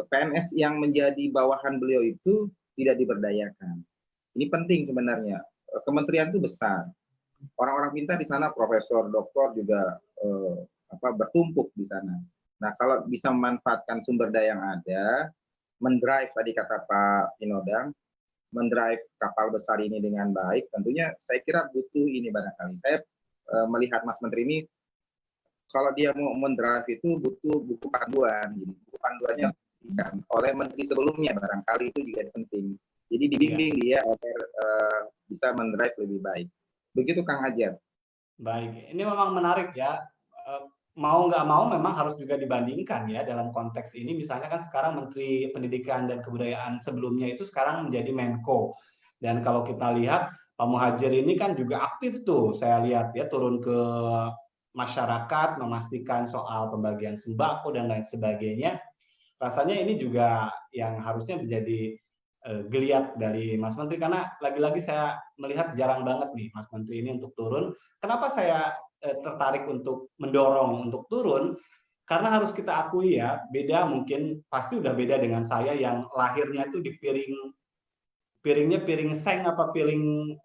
Speaker 3: PNS yang menjadi bawahan beliau itu tidak diberdayakan. Ini penting sebenarnya. Kementerian itu besar. Orang-orang pintar di sana, profesor, doktor juga bertumpuk di sana. Nah, kalau bisa memanfaatkan sumber daya yang ada, mendrive tadi kata Pak Inodang, mendrive kapal besar ini dengan baik, tentunya saya kira butuh ini barangkali. Saya melihat Mas Menteri ini kalau dia mau mendraft itu butuh buku panduan. Jadi buku panduannya diberikan oleh menteri sebelumnya, barangkali itu juga penting. Jadi dibimbing dia agar bisa mendrive lebih baik. Begitu Kang Ajat.
Speaker 1: Baik, ini memang menarik ya. Mau nggak mau memang harus juga dibandingkan ya dalam konteks ini. Misalnya kan sekarang Menteri Pendidikan dan Kebudayaan sebelumnya itu sekarang menjadi Menko. Dan kalau kita lihat Pak Muhadjir ini kan juga aktif tuh, saya lihat ya, turun ke masyarakat memastikan soal pembagian sembako dan lain sebagainya. Rasanya ini juga yang harusnya menjadi geliat dari Mas Menteri, karena lagi-lagi saya melihat jarang banget nih Mas Menteri ini untuk turun. Kenapa saya tertarik untuk mendorong untuk turun? Karena harus kita akui ya, beda, mungkin pasti udah beda dengan saya yang lahirnya itu di piringnya piring seng apa piring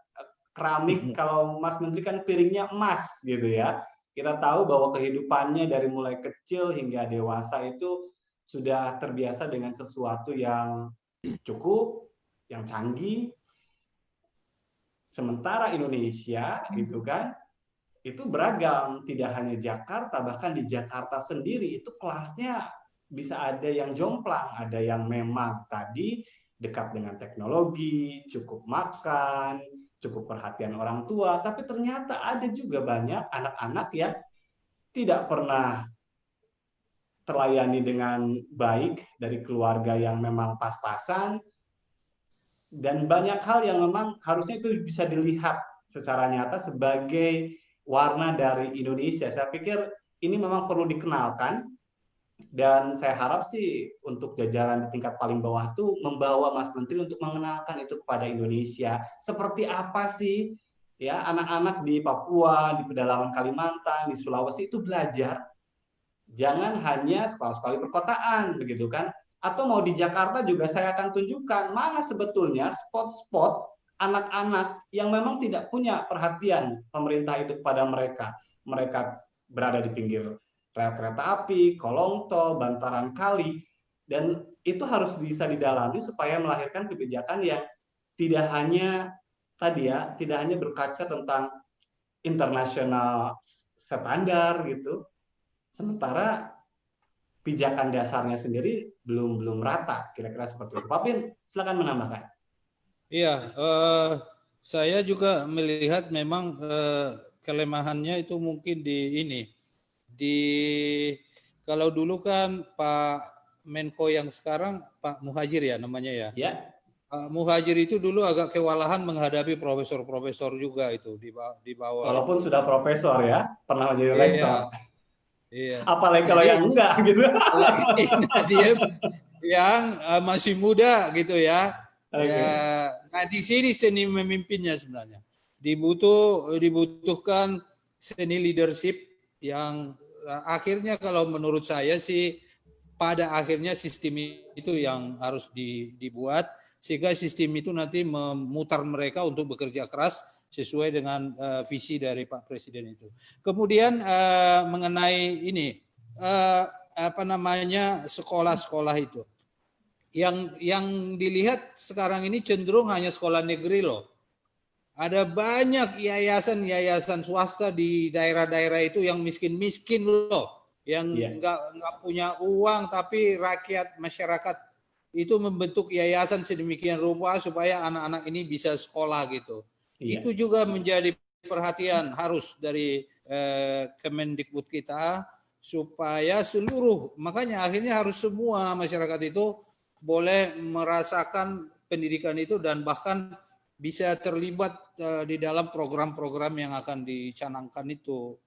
Speaker 1: keramik. Kalau Mas Menteri kan piringnya emas gitu ya. Kita tahu bahwa kehidupannya dari mulai kecil hingga dewasa itu sudah terbiasa dengan sesuatu yang cukup, yang canggih. Sementara Indonesia gitu kan, itu beragam, tidak hanya Jakarta, bahkan di Jakarta sendiri itu kelasnya bisa ada yang jomplang, ada yang memang tadi dekat dengan teknologi, cukup makan, cukup perhatian orang tua, tapi ternyata ada juga banyak anak-anak yang tidak pernah terlayani dengan baik dari keluarga yang memang pas-pasan, dan banyak hal yang memang harusnya itu bisa dilihat secara nyata sebagai warna dari Indonesia. Saya pikir ini memang perlu dikenalkan, dan saya harap sih untuk jajaran di tingkat paling bawah itu membawa Mas Menteri untuk mengenalkan itu kepada Indonesia. Seperti apa sih ya anak-anak di Papua, di pedalaman Kalimantan, di Sulawesi itu belajar. Jangan hanya sekolah-sekolah di perkotaan, begitu kan? Atau mau di Jakarta juga saya akan tunjukkan mana sebetulnya spot-spot anak-anak yang memang tidak punya perhatian pemerintah itu kepada mereka. Mereka berada di pinggir rel kereta api, kolong tol, bantaran kali, dan itu harus bisa didalami supaya melahirkan kebijakan yang tidak hanya tadi ya, tidak hanya berkaca tentang internasional standar gitu, sementara pijakan dasarnya sendiri belum rata, kira-kira seperti itu. Pak Bin, silakan menambahkan.
Speaker 4: Iya, saya juga melihat memang kelemahannya itu mungkin di ini. Kalau dulu kan Pak Menko yang sekarang Pak Muhadjir ya namanya ya.
Speaker 1: Ya.
Speaker 4: Pak Muhadjir itu dulu agak kewalahan menghadapi profesor-profesor juga itu di bawah
Speaker 1: Walaupun
Speaker 4: itu.
Speaker 1: sudah profesor ya, pernah menjadi
Speaker 4: Iya,
Speaker 1: rektor.
Speaker 4: iya.
Speaker 1: Apalagi kalau
Speaker 4: Jadi
Speaker 1: yang enggak gitu.
Speaker 4: apalagi Nadiem yang masih muda gitu ya.
Speaker 1: Oke.
Speaker 4: Ya, nah di sini seni memimpinnya sebenarnya. Dibutuhkan seni leadership yang akhirnya kalau menurut saya sih pada akhirnya sistem itu yang harus dibuat sehingga sistem itu nanti memutar mereka untuk bekerja keras sesuai dengan visi dari Pak Presiden itu. Kemudian mengenai ini apa namanya sekolah-sekolah itu. Yang dilihat sekarang ini cenderung hanya sekolah negeri loh. Ada banyak yayasan-yayasan swasta di daerah-daerah itu yang miskin-miskin loh, yang nggak punya uang, tapi rakyat masyarakat itu membentuk yayasan sedemikian rupa supaya anak-anak ini bisa sekolah gitu. Itu juga menjadi perhatian harus dari Kemendikbud kita supaya seluruh, makanya akhirnya harus semua masyarakat itu boleh merasakan pendidikan itu dan bahkan bisa terlibat di dalam program-program yang akan dicanangkan itu.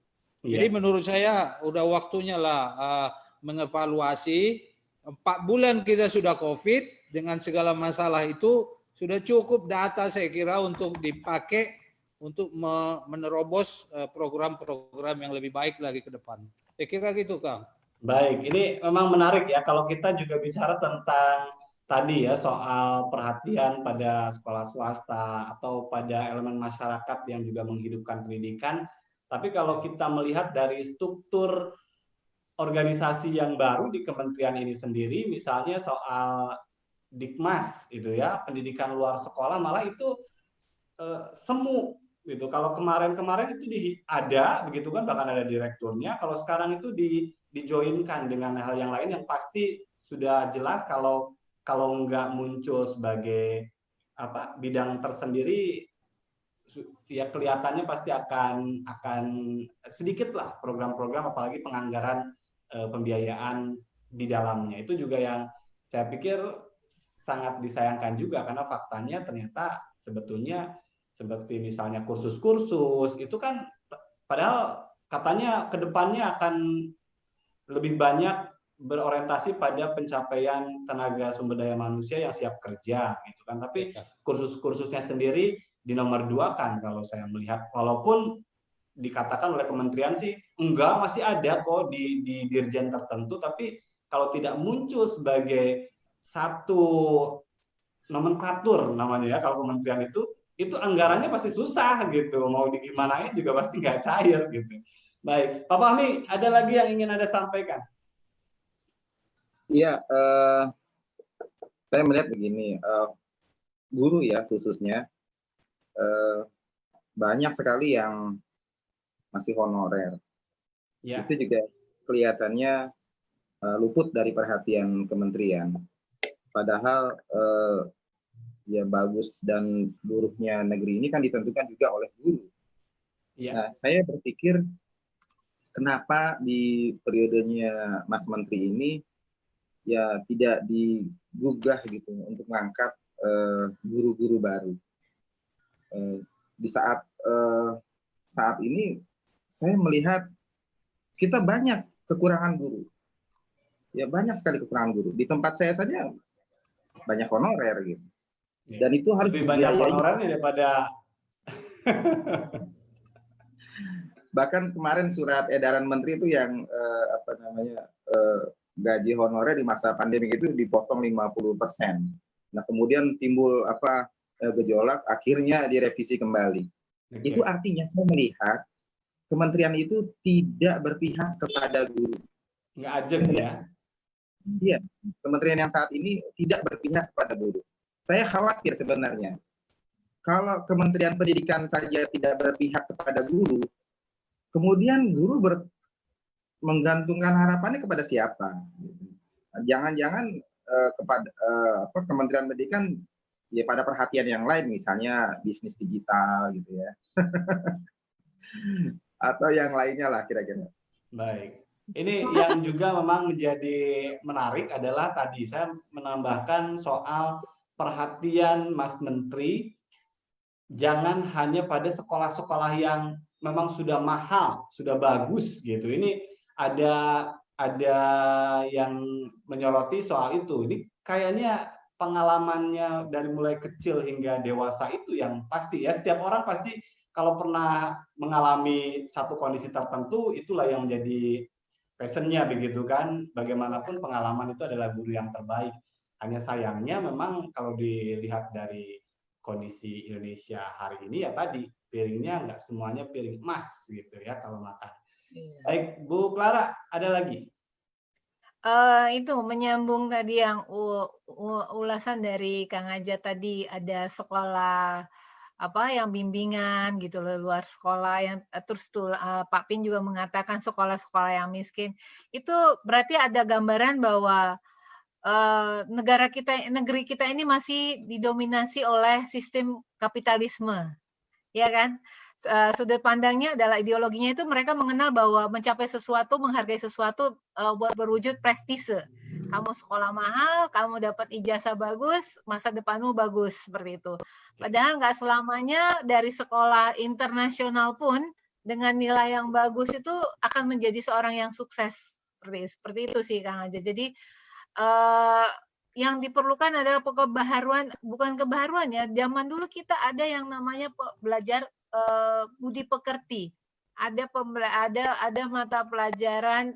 Speaker 4: Jadi menurut saya udah waktunya lah mengevaluasi. 4 bulan kita sudah COVID dengan segala masalah itu sudah cukup data saya kira untuk dipakai untuk menerobos program-program yang lebih baik lagi ke depan. Saya kira gitu, Kang.
Speaker 1: Baik, ini memang menarik ya kalau kita juga bicara tentang tadi ya soal perhatian pada sekolah swasta atau pada elemen masyarakat yang juga menghidupkan pendidikan. Tapi kalau kita melihat dari struktur organisasi yang baru di kementerian ini sendiri, misalnya soal Dikmas itu ya, pendidikan luar sekolah, malah itu semu gitu. Kalau kemarin-kemarin itu ada begitu kan, bahkan ada direkturnya. Kalau sekarang itu dijoinkan dengan hal yang lain yang pasti sudah jelas kalau nggak muncul sebagai bidang tersendiri, ya kelihatannya pasti akan sedikit lah program-program, apalagi penganggaran pembiayaan di dalamnya. Itu juga yang saya pikir sangat disayangkan juga, karena faktanya ternyata sebetulnya seperti misalnya kursus-kursus itu kan padahal katanya kedepannya akan lebih banyak berorientasi pada pencapaian tenaga sumber daya manusia yang siap kerja gitu kan, tapi kursus-kursusnya sendiri dinomor dua kan kalau saya melihat, walaupun dikatakan oleh kementerian sih enggak, masih ada kok di dirjen tertentu, tapi kalau tidak muncul sebagai satu nomenklatur namanya ya, kalau kementerian itu anggarannya pasti susah gitu, mau digimanain juga pasti nggak cair gitu. Baik, Pak Fahmi, ada lagi yang ingin Anda sampaikan?
Speaker 3: Iya, saya melihat begini, guru ya khususnya banyak sekali yang masih honorer.
Speaker 1: Ya.
Speaker 3: Itu juga kelihatannya luput dari perhatian kementerian. Padahal ya bagus dan buruknya negeri ini kan ditentukan juga oleh guru.
Speaker 1: Ya.
Speaker 3: Nah, saya berpikir kenapa di periodenya Mas Menteri ini ya tidak digugah gitu untuk mengangkat guru-guru baru. Di saat ini saya melihat kita banyak kekurangan guru. Ya banyak sekali kekurangan guru. Di tempat saya saja banyak honorer gitu. Dan itu harus
Speaker 1: lebih banyak honorernya daripada
Speaker 3: bahkan kemarin surat edaran menteri itu yang gaji honorer di masa pandemi itu dipotong 50%. Nah, kemudian timbul gejolak, akhirnya direvisi kembali. Okay. Itu artinya saya melihat kementerian itu tidak berpihak kepada guru.
Speaker 1: Nggak ajak ya?
Speaker 3: Iya, kementerian yang saat ini tidak berpihak kepada guru. Saya khawatir sebenarnya, kalau Kementerian Pendidikan saja tidak berpihak kepada guru, kemudian guru menggantungkan harapannya kepada siapa? Jangan-jangan kepada Kementerian Pendidikan ya pada perhatian yang lain, misalnya bisnis digital gitu ya, atau yang lainnya lah kira-kira.
Speaker 1: Baik. Ini yang juga memang menjadi menarik adalah tadi saya menambahkan soal perhatian Mas Menteri, jangan hanya pada sekolah-sekolah yang memang sudah mahal, sudah bagus gitu. Ini ada yang menyoroti soal itu. Ini kayaknya pengalamannya dari mulai kecil hingga dewasa itu yang pasti ya, setiap orang pasti kalau pernah mengalami satu kondisi tertentu, itulah yang menjadi passionnya begitu kan. Bagaimanapun pengalaman itu adalah guru yang terbaik. Hanya sayangnya memang kalau dilihat dari kondisi Indonesia hari ini ya tadi, piringnya nggak semuanya piring emas gitu ya kalau makan. Baik, Bu Clara, ada lagi?
Speaker 2: Itu menyambung tadi yang ulasan dari Kang Ajat tadi, ada sekolah yang bimbingan gitu loh, luar sekolah yang terus tuh Pak Pin juga mengatakan sekolah-sekolah yang miskin. Itu berarti ada gambaran bahwa negeri kita ini masih didominasi oleh sistem kapitalisme, ya kan? Sudut pandangnya adalah ideologinya itu mereka mengenal bahwa mencapai sesuatu, menghargai sesuatu berwujud prestise. Kamu sekolah mahal, kamu dapat ijazah bagus, masa depanmu bagus, seperti itu. Padahal nggak selamanya dari sekolah internasional pun dengan nilai yang bagus itu akan menjadi seorang yang sukses. Seperti itu sih Kang Ajat. Jadi yang diperlukan adalah kebaharuan, bukan kebaharuan ya. Zaman dulu kita ada yang namanya belajar budi pekerti. Ada mata pelajaran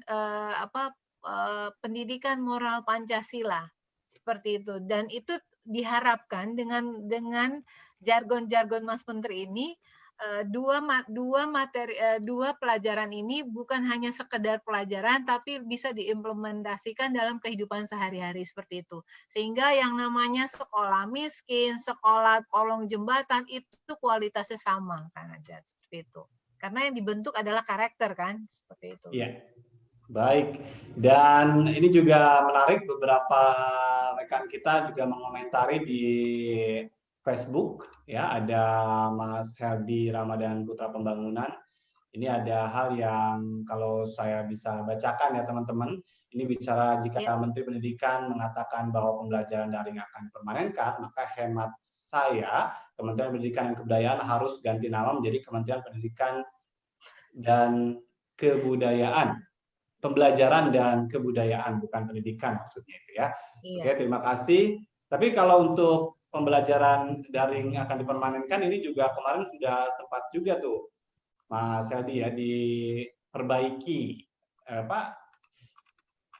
Speaker 2: pendidikan moral Pancasila seperti itu, dan itu diharapkan dengan jargon-jargon Mas Menteri ini dua pelajaran ini bukan hanya sekedar pelajaran, tapi bisa diimplementasikan dalam kehidupan sehari-hari seperti itu. Sehingga yang namanya sekolah miskin, sekolah kolong jembatan itu kualitasnya sama, Kang Ajat, seperti itu. Karena yang dibentuk adalah karakter kan, seperti itu.
Speaker 1: Iya, baik. Dan ini juga menarik, beberapa rekan kita juga mengomentari di Facebook, ya, ada Mas Herdi Ramadan Putra Pembangunan. Ini ada hal yang kalau saya bisa bacakan ya teman-teman, ini bicara jika Menteri Pendidikan mengatakan bahwa pembelajaran daring akan dipermanenkan, maka hemat saya Kementerian Pendidikan dan Kebudayaan harus ganti nama menjadi Kementerian Pendidikan dan Kebudayaan. Pembelajaran dan kebudayaan, bukan pendidikan maksudnya itu ya. Oke, terima kasih. Tapi kalau untuk pembelajaran daring akan dipermanenkan, ini juga kemarin sudah sempat juga tuh Mas Heldi ya diperbaiki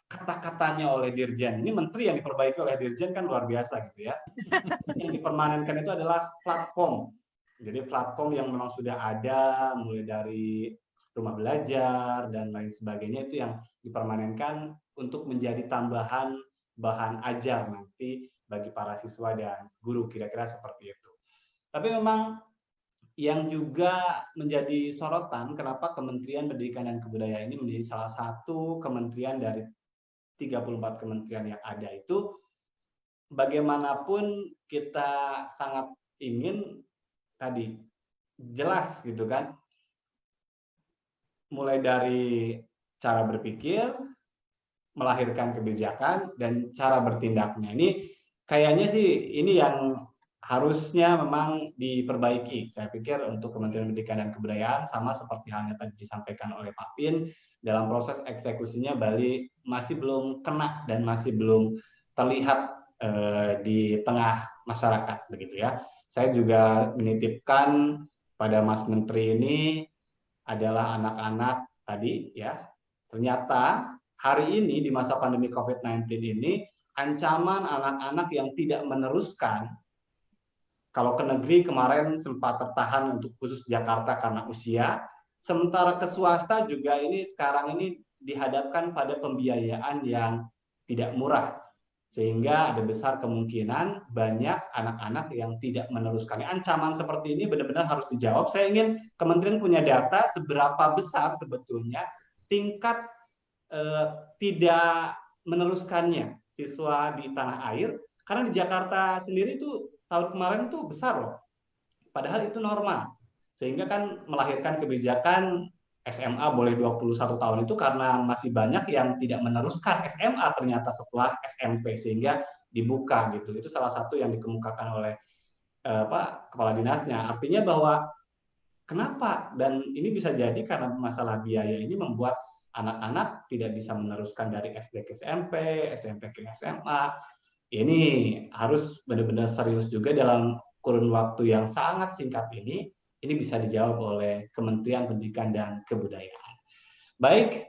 Speaker 1: kata-katanya oleh Dirjen. Ini menteri yang diperbaiki oleh Dirjen kan luar biasa gitu ya. Yang dipermanenkan itu adalah platform. Jadi platform yang memang sudah ada mulai dari rumah belajar dan lain sebagainya itu yang dipermanenkan untuk menjadi tambahan bahan ajar nanti bagi para siswa dan guru, kira-kira seperti itu. Tapi memang yang juga menjadi sorotan kenapa Kementerian Pendidikan dan Kebudayaan ini menjadi salah satu kementerian dari 34 kementerian yang ada itu, bagaimanapun kita sangat ingin tadi jelas gitu kan, mulai dari cara berpikir, melahirkan kebijakan, dan cara bertindaknya. Ini kayaknya sih ini yang harusnya memang diperbaiki. Saya pikir untuk Kementerian Pendidikan dan Kebudayaan sama seperti halnya tadi disampaikan oleh Pak Pin, dalam proses eksekusinya Bali masih belum kena dan masih belum terlihat di tengah masyarakat begitu ya. Saya juga menitipkan pada Mas Menteri ini adalah anak-anak tadi ya. Ternyata hari ini di masa pandemi COVID-19 ini ancaman anak-anak yang tidak meneruskan, kalau ke negeri kemarin sempat tertahan untuk khusus Jakarta karena usia, sementara ke swasta juga ini sekarang ini dihadapkan pada pembiayaan yang tidak murah. Sehingga ada besar kemungkinan banyak anak-anak yang tidak meneruskan. Ancaman seperti ini benar-benar harus dijawab. Saya ingin Kementerian punya data seberapa besar sebetulnya tingkat tidak meneruskannya siswa di tanah air. Karena di Jakarta sendiri itu tahun kemarin itu besar loh. Padahal itu normal. Sehingga kan melahirkan kebijakan SMA boleh 21 tahun itu karena masih banyak yang tidak meneruskan SMA ternyata setelah SMP, sehingga dibuka gitu. Itu salah satu yang dikemukakan oleh kepala dinasnya. Artinya bahwa kenapa, dan ini bisa jadi karena masalah biaya ini membuat anak-anak tidak bisa meneruskan dari SD ke SMP, SMP ke SMA. Ini harus benar-benar serius juga dalam kurun waktu yang sangat singkat ini bisa dijawab oleh Kementerian Pendidikan dan Kebudayaan. Baik,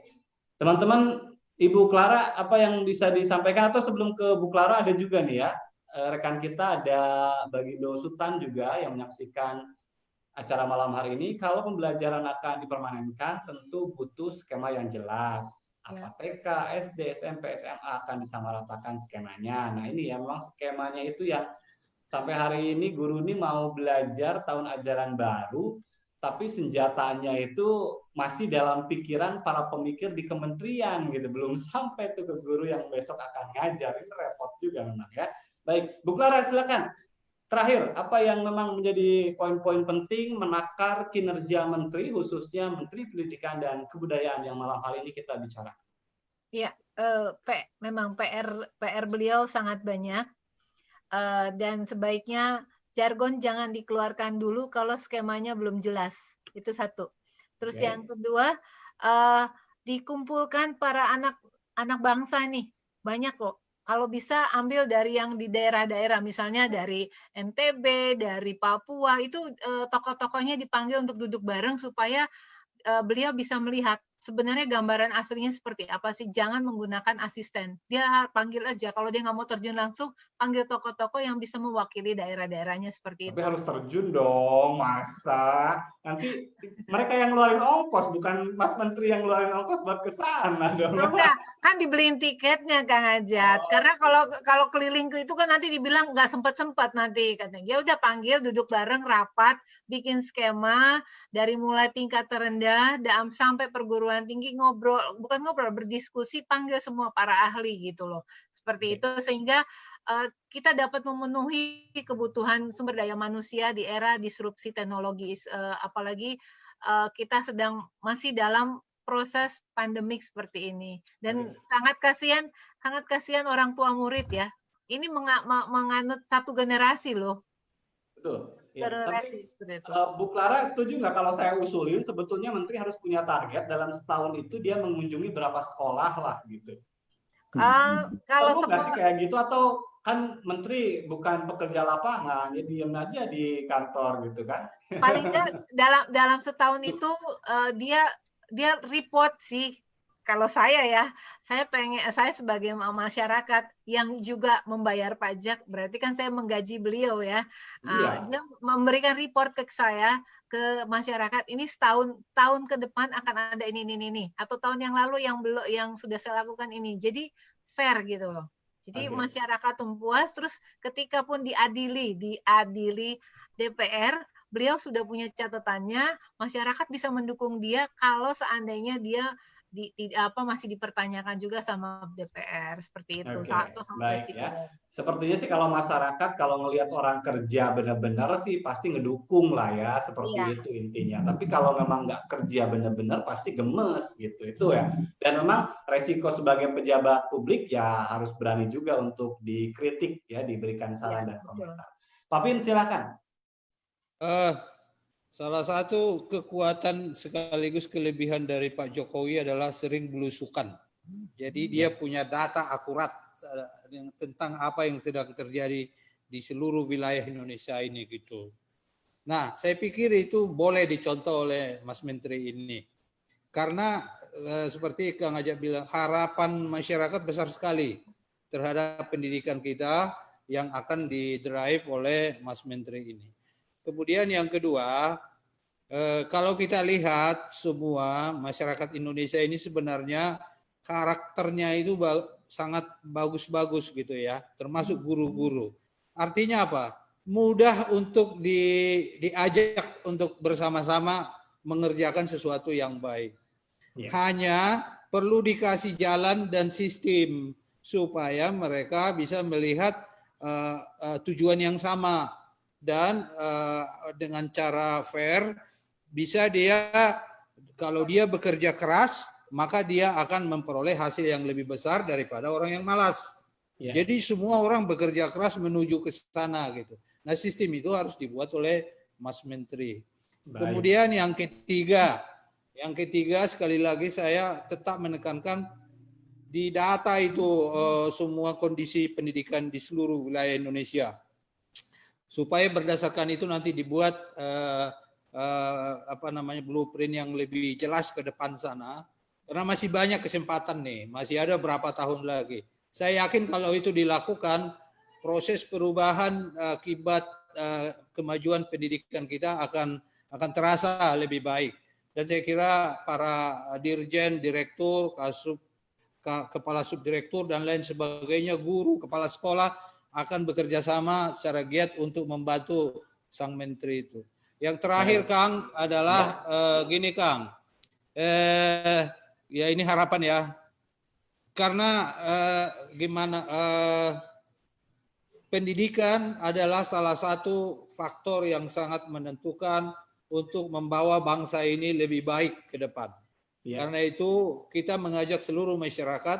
Speaker 1: teman-teman, Ibu Clara, apa yang bisa disampaikan? Atau sebelum ke Bu Clara ada juga nih ya, rekan kita ada Bagindo Sultan juga yang menyaksikan acara malam hari ini. Kalau pembelajaran akan dipermanenkan, tentu butuh skema yang jelas. Apa TK, SD, SMP, SMA akan disamaratakan skemanya. Nah ini ya, memang skemanya itu yang sampai hari ini guru ini mau belajar tahun ajaran baru, tapi senjatanya itu masih dalam pikiran para pemikir di kementerian gitu, belum sampai tuh ke guru yang besok akan ngajar. Ini repot juga memang ya. Baik, Bu Clara silakan. Terakhir, apa yang memang menjadi poin-poin penting menakar kinerja menteri, khususnya Menteri Pendidikan dan Kebudayaan yang malam hari ini kita bicara?
Speaker 2: Ya, memang PR beliau sangat banyak. Dan sebaiknya jargon jangan dikeluarkan dulu kalau skemanya belum jelas. Itu satu. Terus yang kedua, dikumpulkan para anak bangsa nih. Banyak kok. Kalau bisa ambil dari yang di daerah-daerah, misalnya dari NTB, dari Papua, itu tokoh-tokohnya dipanggil untuk duduk bareng supaya beliau bisa melihat sebenarnya gambaran aslinya seperti apa sih. Jangan menggunakan asisten. Dia panggil aja. Kalau dia nggak mau terjun langsung, panggil tokoh-tokoh yang bisa mewakili daerah-daerahnya seperti
Speaker 1: Tapi
Speaker 2: itu.
Speaker 1: harus terjun dong, masa? Nanti mereka yang ngeluarin ongkos, bukan Mas Menteri yang ngeluarin ongkos buat ke sana dong.
Speaker 2: Enggak, kan dibeliin tiketnya Kang Ajat.
Speaker 1: Oh,
Speaker 2: Karena kalau keliling ke itu kan nanti dibilang nggak sempat nanti katanya. Ya udah panggil, duduk bareng, rapat, bikin skema dari mulai tingkat terendah sampai perguruan tinggi, ngobrol, bukan ngobrol, berdiskusi, panggil semua para ahli gitu loh. Seperti
Speaker 1: oke.
Speaker 2: itu sehingga kita dapat memenuhi kebutuhan sumber daya manusia di era disrupsi teknologi, apalagi kita masih dalam proses pandemik seperti ini. Dan sangat kasihan orang tua murid ya. Ini menganut satu generasi loh.
Speaker 1: Betul. Ya,
Speaker 2: Generasi
Speaker 1: tapi
Speaker 2: seperti itu.
Speaker 1: Bu Clara setuju nggak kalau saya usulin sebetulnya Menteri harus punya target dalam setahun itu dia mengunjungi berapa sekolah lah gitu.
Speaker 2: Kalau
Speaker 1: Perlu nggak sih
Speaker 2: sekolah,
Speaker 1: kayak gitu atau kan Menteri bukan pekerja lapangan, ya diem aja di kantor gitu kan?
Speaker 2: paling nggak dalam setahun itu dia report sih. Kalau saya ya, saya sebagai masyarakat yang juga membayar pajak, berarti kan saya menggaji beliau ya.
Speaker 1: Iya.
Speaker 2: Dia memberikan report ke saya, ke masyarakat, ini tahun ke depan akan ada ini, atau tahun yang lalu yang sudah saya lakukan ini. Jadi fair gitu loh. Jadi
Speaker 1: Oke.
Speaker 2: masyarakat puas, terus ketika pun diadili DPR, beliau sudah punya catatannya, masyarakat bisa mendukung dia kalau seandainya dia masih dipertanyakan juga sama DPR seperti itu,
Speaker 1: Oke,
Speaker 2: atau sama
Speaker 1: baik
Speaker 2: presiden.
Speaker 1: ya. Sepertinya sih kalau masyarakat kalau ngelihat orang kerja benar-benar sih pasti ngedukung lah ya,
Speaker 2: Iya,
Speaker 1: seperti itu intinya. Tapi kalau memang nggak kerja benar-benar pasti gemes gitu, itu ya. Dan memang resiko sebagai pejabat publik ya harus berani juga untuk dikritik ya, diberikan
Speaker 2: iya,
Speaker 1: saran dan
Speaker 2: betul.
Speaker 1: komentar. Pak Vin, silakan.
Speaker 4: Eh, Salah satu kekuatan sekaligus kelebihan dari Pak Jokowi adalah sering belusukan. Jadi dia punya data akurat tentang apa yang sedang terjadi di seluruh wilayah Indonesia ini gitu. Nah, saya pikir itu boleh dicontoh oleh Mas Menteri ini. Karena seperti Kang Ajak bilang, harapan masyarakat besar sekali terhadap pendidikan kita yang akan didrive oleh Mas Menteri ini. Kemudian yang kedua, kalau kita lihat semua masyarakat Indonesia ini sebenarnya karakternya itu sangat bagus-bagus gitu ya, termasuk guru-guru. Artinya apa? Mudah untuk diajak untuk bersama-sama mengerjakan sesuatu yang baik.
Speaker 1: Ya.
Speaker 4: Hanya perlu dikasih jalan dan sistem supaya mereka bisa melihat tujuan yang sama dan dengan cara fair bisa dia, kalau dia bekerja keras maka dia akan memperoleh hasil yang lebih besar daripada orang yang malas. Ya. Jadi semua orang bekerja keras menuju ke sana gitu. Nah, sistem itu harus dibuat oleh Mas Menteri. Baik. Kemudian yang ketiga sekali lagi saya tetap menekankan di data itu semua kondisi pendidikan di seluruh wilayah Indonesia. Supaya berdasarkan itu nanti dibuat blueprint yang lebih jelas ke depan sana. Karena masih banyak kesempatan nih, masih ada berapa tahun lagi. Saya yakin kalau itu dilakukan, proses perubahan akibat kemajuan pendidikan kita akan terasa lebih baik. Dan saya kira para dirjen, direktur, kepala subdirektur dan lain sebagainya, guru, kepala sekolah akan bekerja sama secara giat untuk membantu sang menteri itu. Yang terakhir Kang adalah gini Kang, ya ini harapan ya, karena pendidikan adalah salah satu faktor yang sangat menentukan untuk membawa bangsa ini lebih baik ke depan. Ya. Karena itu kita mengajak seluruh masyarakat,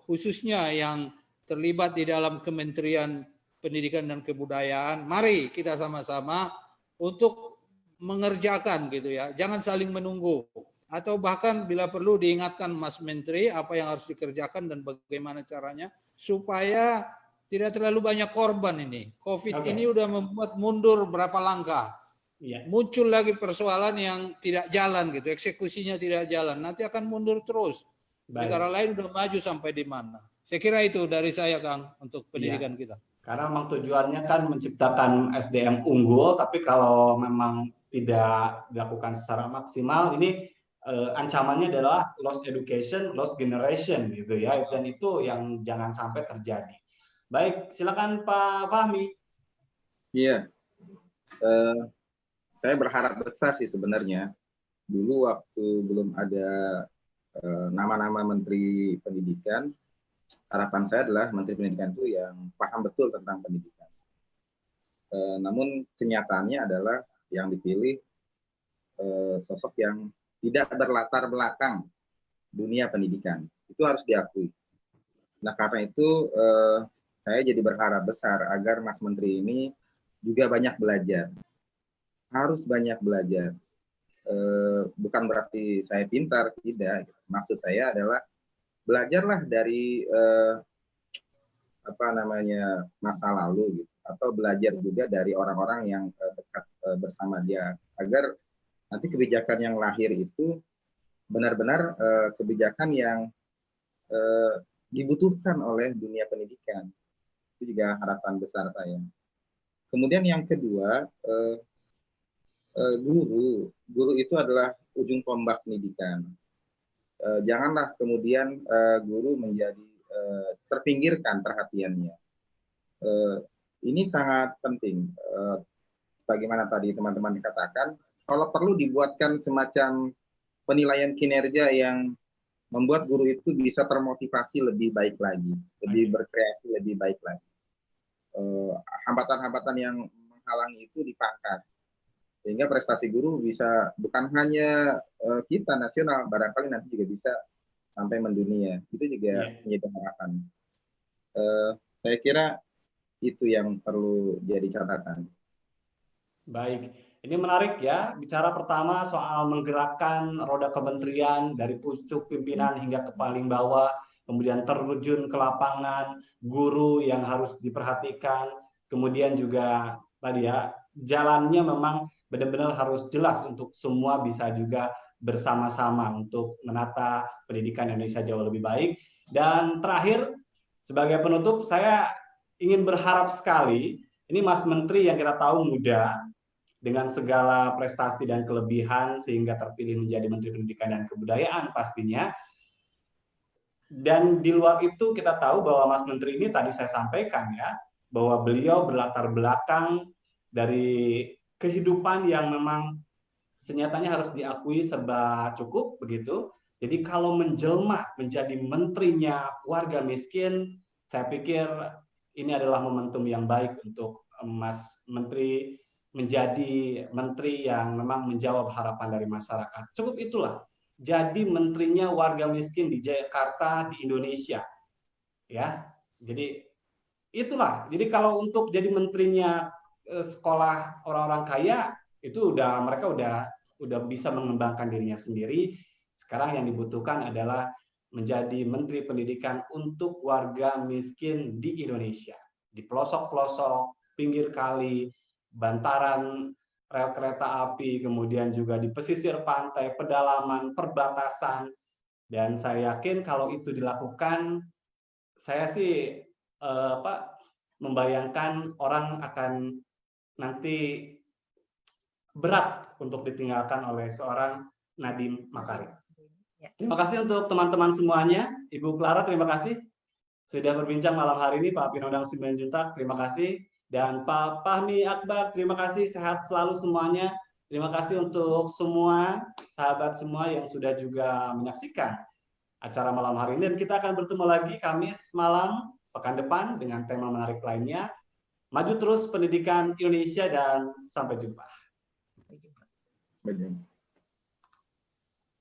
Speaker 4: khususnya yang terlibat di dalam Kementerian Pendidikan dan Kebudayaan, mari kita sama-sama untuk mengerjakan gitu ya, jangan saling menunggu, atau bahkan bila perlu diingatkan Mas Menteri apa yang harus dikerjakan dan bagaimana caranya supaya tidak terlalu banyak korban ini. COVID ini udah membuat mundur berapa langkah.
Speaker 1: Iya.
Speaker 4: muncul lagi persoalan yang tidak jalan gitu, eksekusinya tidak jalan, nanti akan mundur terus.
Speaker 1: Baik.
Speaker 4: Negara lain udah maju sampai di mana? Saya kira itu dari saya, Kang, untuk
Speaker 1: Iya.
Speaker 4: pendidikan kita.
Speaker 1: Karena memang tujuannya kan menciptakan SDM unggul, tapi kalau memang tidak dilakukan secara maksimal, ini ancamannya adalah lost education, lost generation gitu ya, dan itu yang jangan sampai terjadi. Baik, silakan Pak Fahmi.
Speaker 3: Iya, saya berharap besar sih sebenarnya. Dulu waktu belum ada nama-nama Menteri Pendidikan, harapan saya adalah Menteri Pendidikan itu yang paham betul tentang pendidikan. Namun kenyataannya adalah yang dipilih sosok yang tidak berlatar belakang dunia pendidikan. Itu harus diakui. Nah, karena itu saya jadi berharap besar agar Mas Menteri ini juga banyak belajar. Harus banyak belajar. Bukan berarti saya pintar, tidak. Maksud saya adalah belajarlah dari masa lalu, gitu. Atau belajar juga dari orang-orang yang dekat bersama dia, agar nanti kebijakan yang lahir itu benar-benar kebijakan yang dibutuhkan oleh dunia pendidikan. Itu juga harapan besar saya. Kemudian yang kedua, guru itu adalah ujung tombak pendidikan. Janganlah kemudian guru menjadi terpinggirkan perhatiannya. Ini sangat penting. Bagaimana tadi teman-teman dikatakan, kalau perlu dibuatkan semacam penilaian kinerja yang membuat guru itu bisa termotivasi lebih baik lagi, lebih berkreasi lebih baik lagi. Hambatan-hambatan yang menghalangi itu dipangkas, sehingga prestasi guru bisa bukan hanya kita nasional, barangkali nanti juga bisa sampai mendunia. Itu juga menjadi harapan. Saya kira itu yang perlu jadi catatan.
Speaker 1: Baik, ini menarik ya. Bicara pertama soal menggerakkan roda kementerian dari pucuk pimpinan hingga ke paling bawah, kemudian terjun ke lapangan, guru yang harus diperhatikan, kemudian juga tadi ya, jalannya memang benar-benar harus jelas untuk semua bisa juga bersama-sama untuk menata pendidikan Indonesia jauh lebih baik. Dan terakhir, sebagai penutup, saya ingin berharap sekali, ini Mas Menteri yang kita tahu muda, dengan segala prestasi dan kelebihan sehingga terpilih menjadi Menteri Pendidikan dan Kebudayaan pastinya. Dan di luar itu kita tahu bahwa Mas Menteri ini tadi saya sampaikan ya, bahwa beliau berlatar belakang dari kehidupan yang memang senyatanya harus diakui serba cukup begitu. Jadi kalau menjelma menjadi menterinya warga miskin, saya pikir ini adalah momentum yang baik untuk Mas Menteri menjadi menteri yang memang menjawab harapan dari masyarakat. Cukup itulah. Jadi menterinya warga miskin di Jakarta, di Indonesia. Ya. Jadi itulah. Jadi kalau untuk jadi menterinya sekolah orang-orang kaya, itu mereka udah bisa mengembangkan dirinya sendiri. Sekarang yang dibutuhkan adalah menjadi menteri pendidikan untuk warga miskin di Indonesia. Di pelosok-pelosok, pinggir kali, bantaran rel kereta api, kemudian juga di pesisir pantai, pedalaman, perbatasan. Dan saya yakin kalau itu dilakukan, saya sih membayangkan orang akan nanti berat untuk ditinggalkan oleh seorang Nadiem Makarim. Terima kasih untuk teman-teman semuanya. Ibu Clara, terima kasih sudah berbincang malam hari ini. Pak Pinodang Simanjuntak, terima kasih. Dan Pak Fahmi Akbar, terima kasih. Sehat selalu semuanya. Terima kasih untuk semua sahabat semua yang sudah juga menyaksikan acara malam hari ini. Dan kita akan bertemu lagi Kamis malam pekan depan dengan tema menarik lainnya. Maju terus pendidikan Indonesia dan sampai jumpa.
Speaker 3: Sampai jumpa.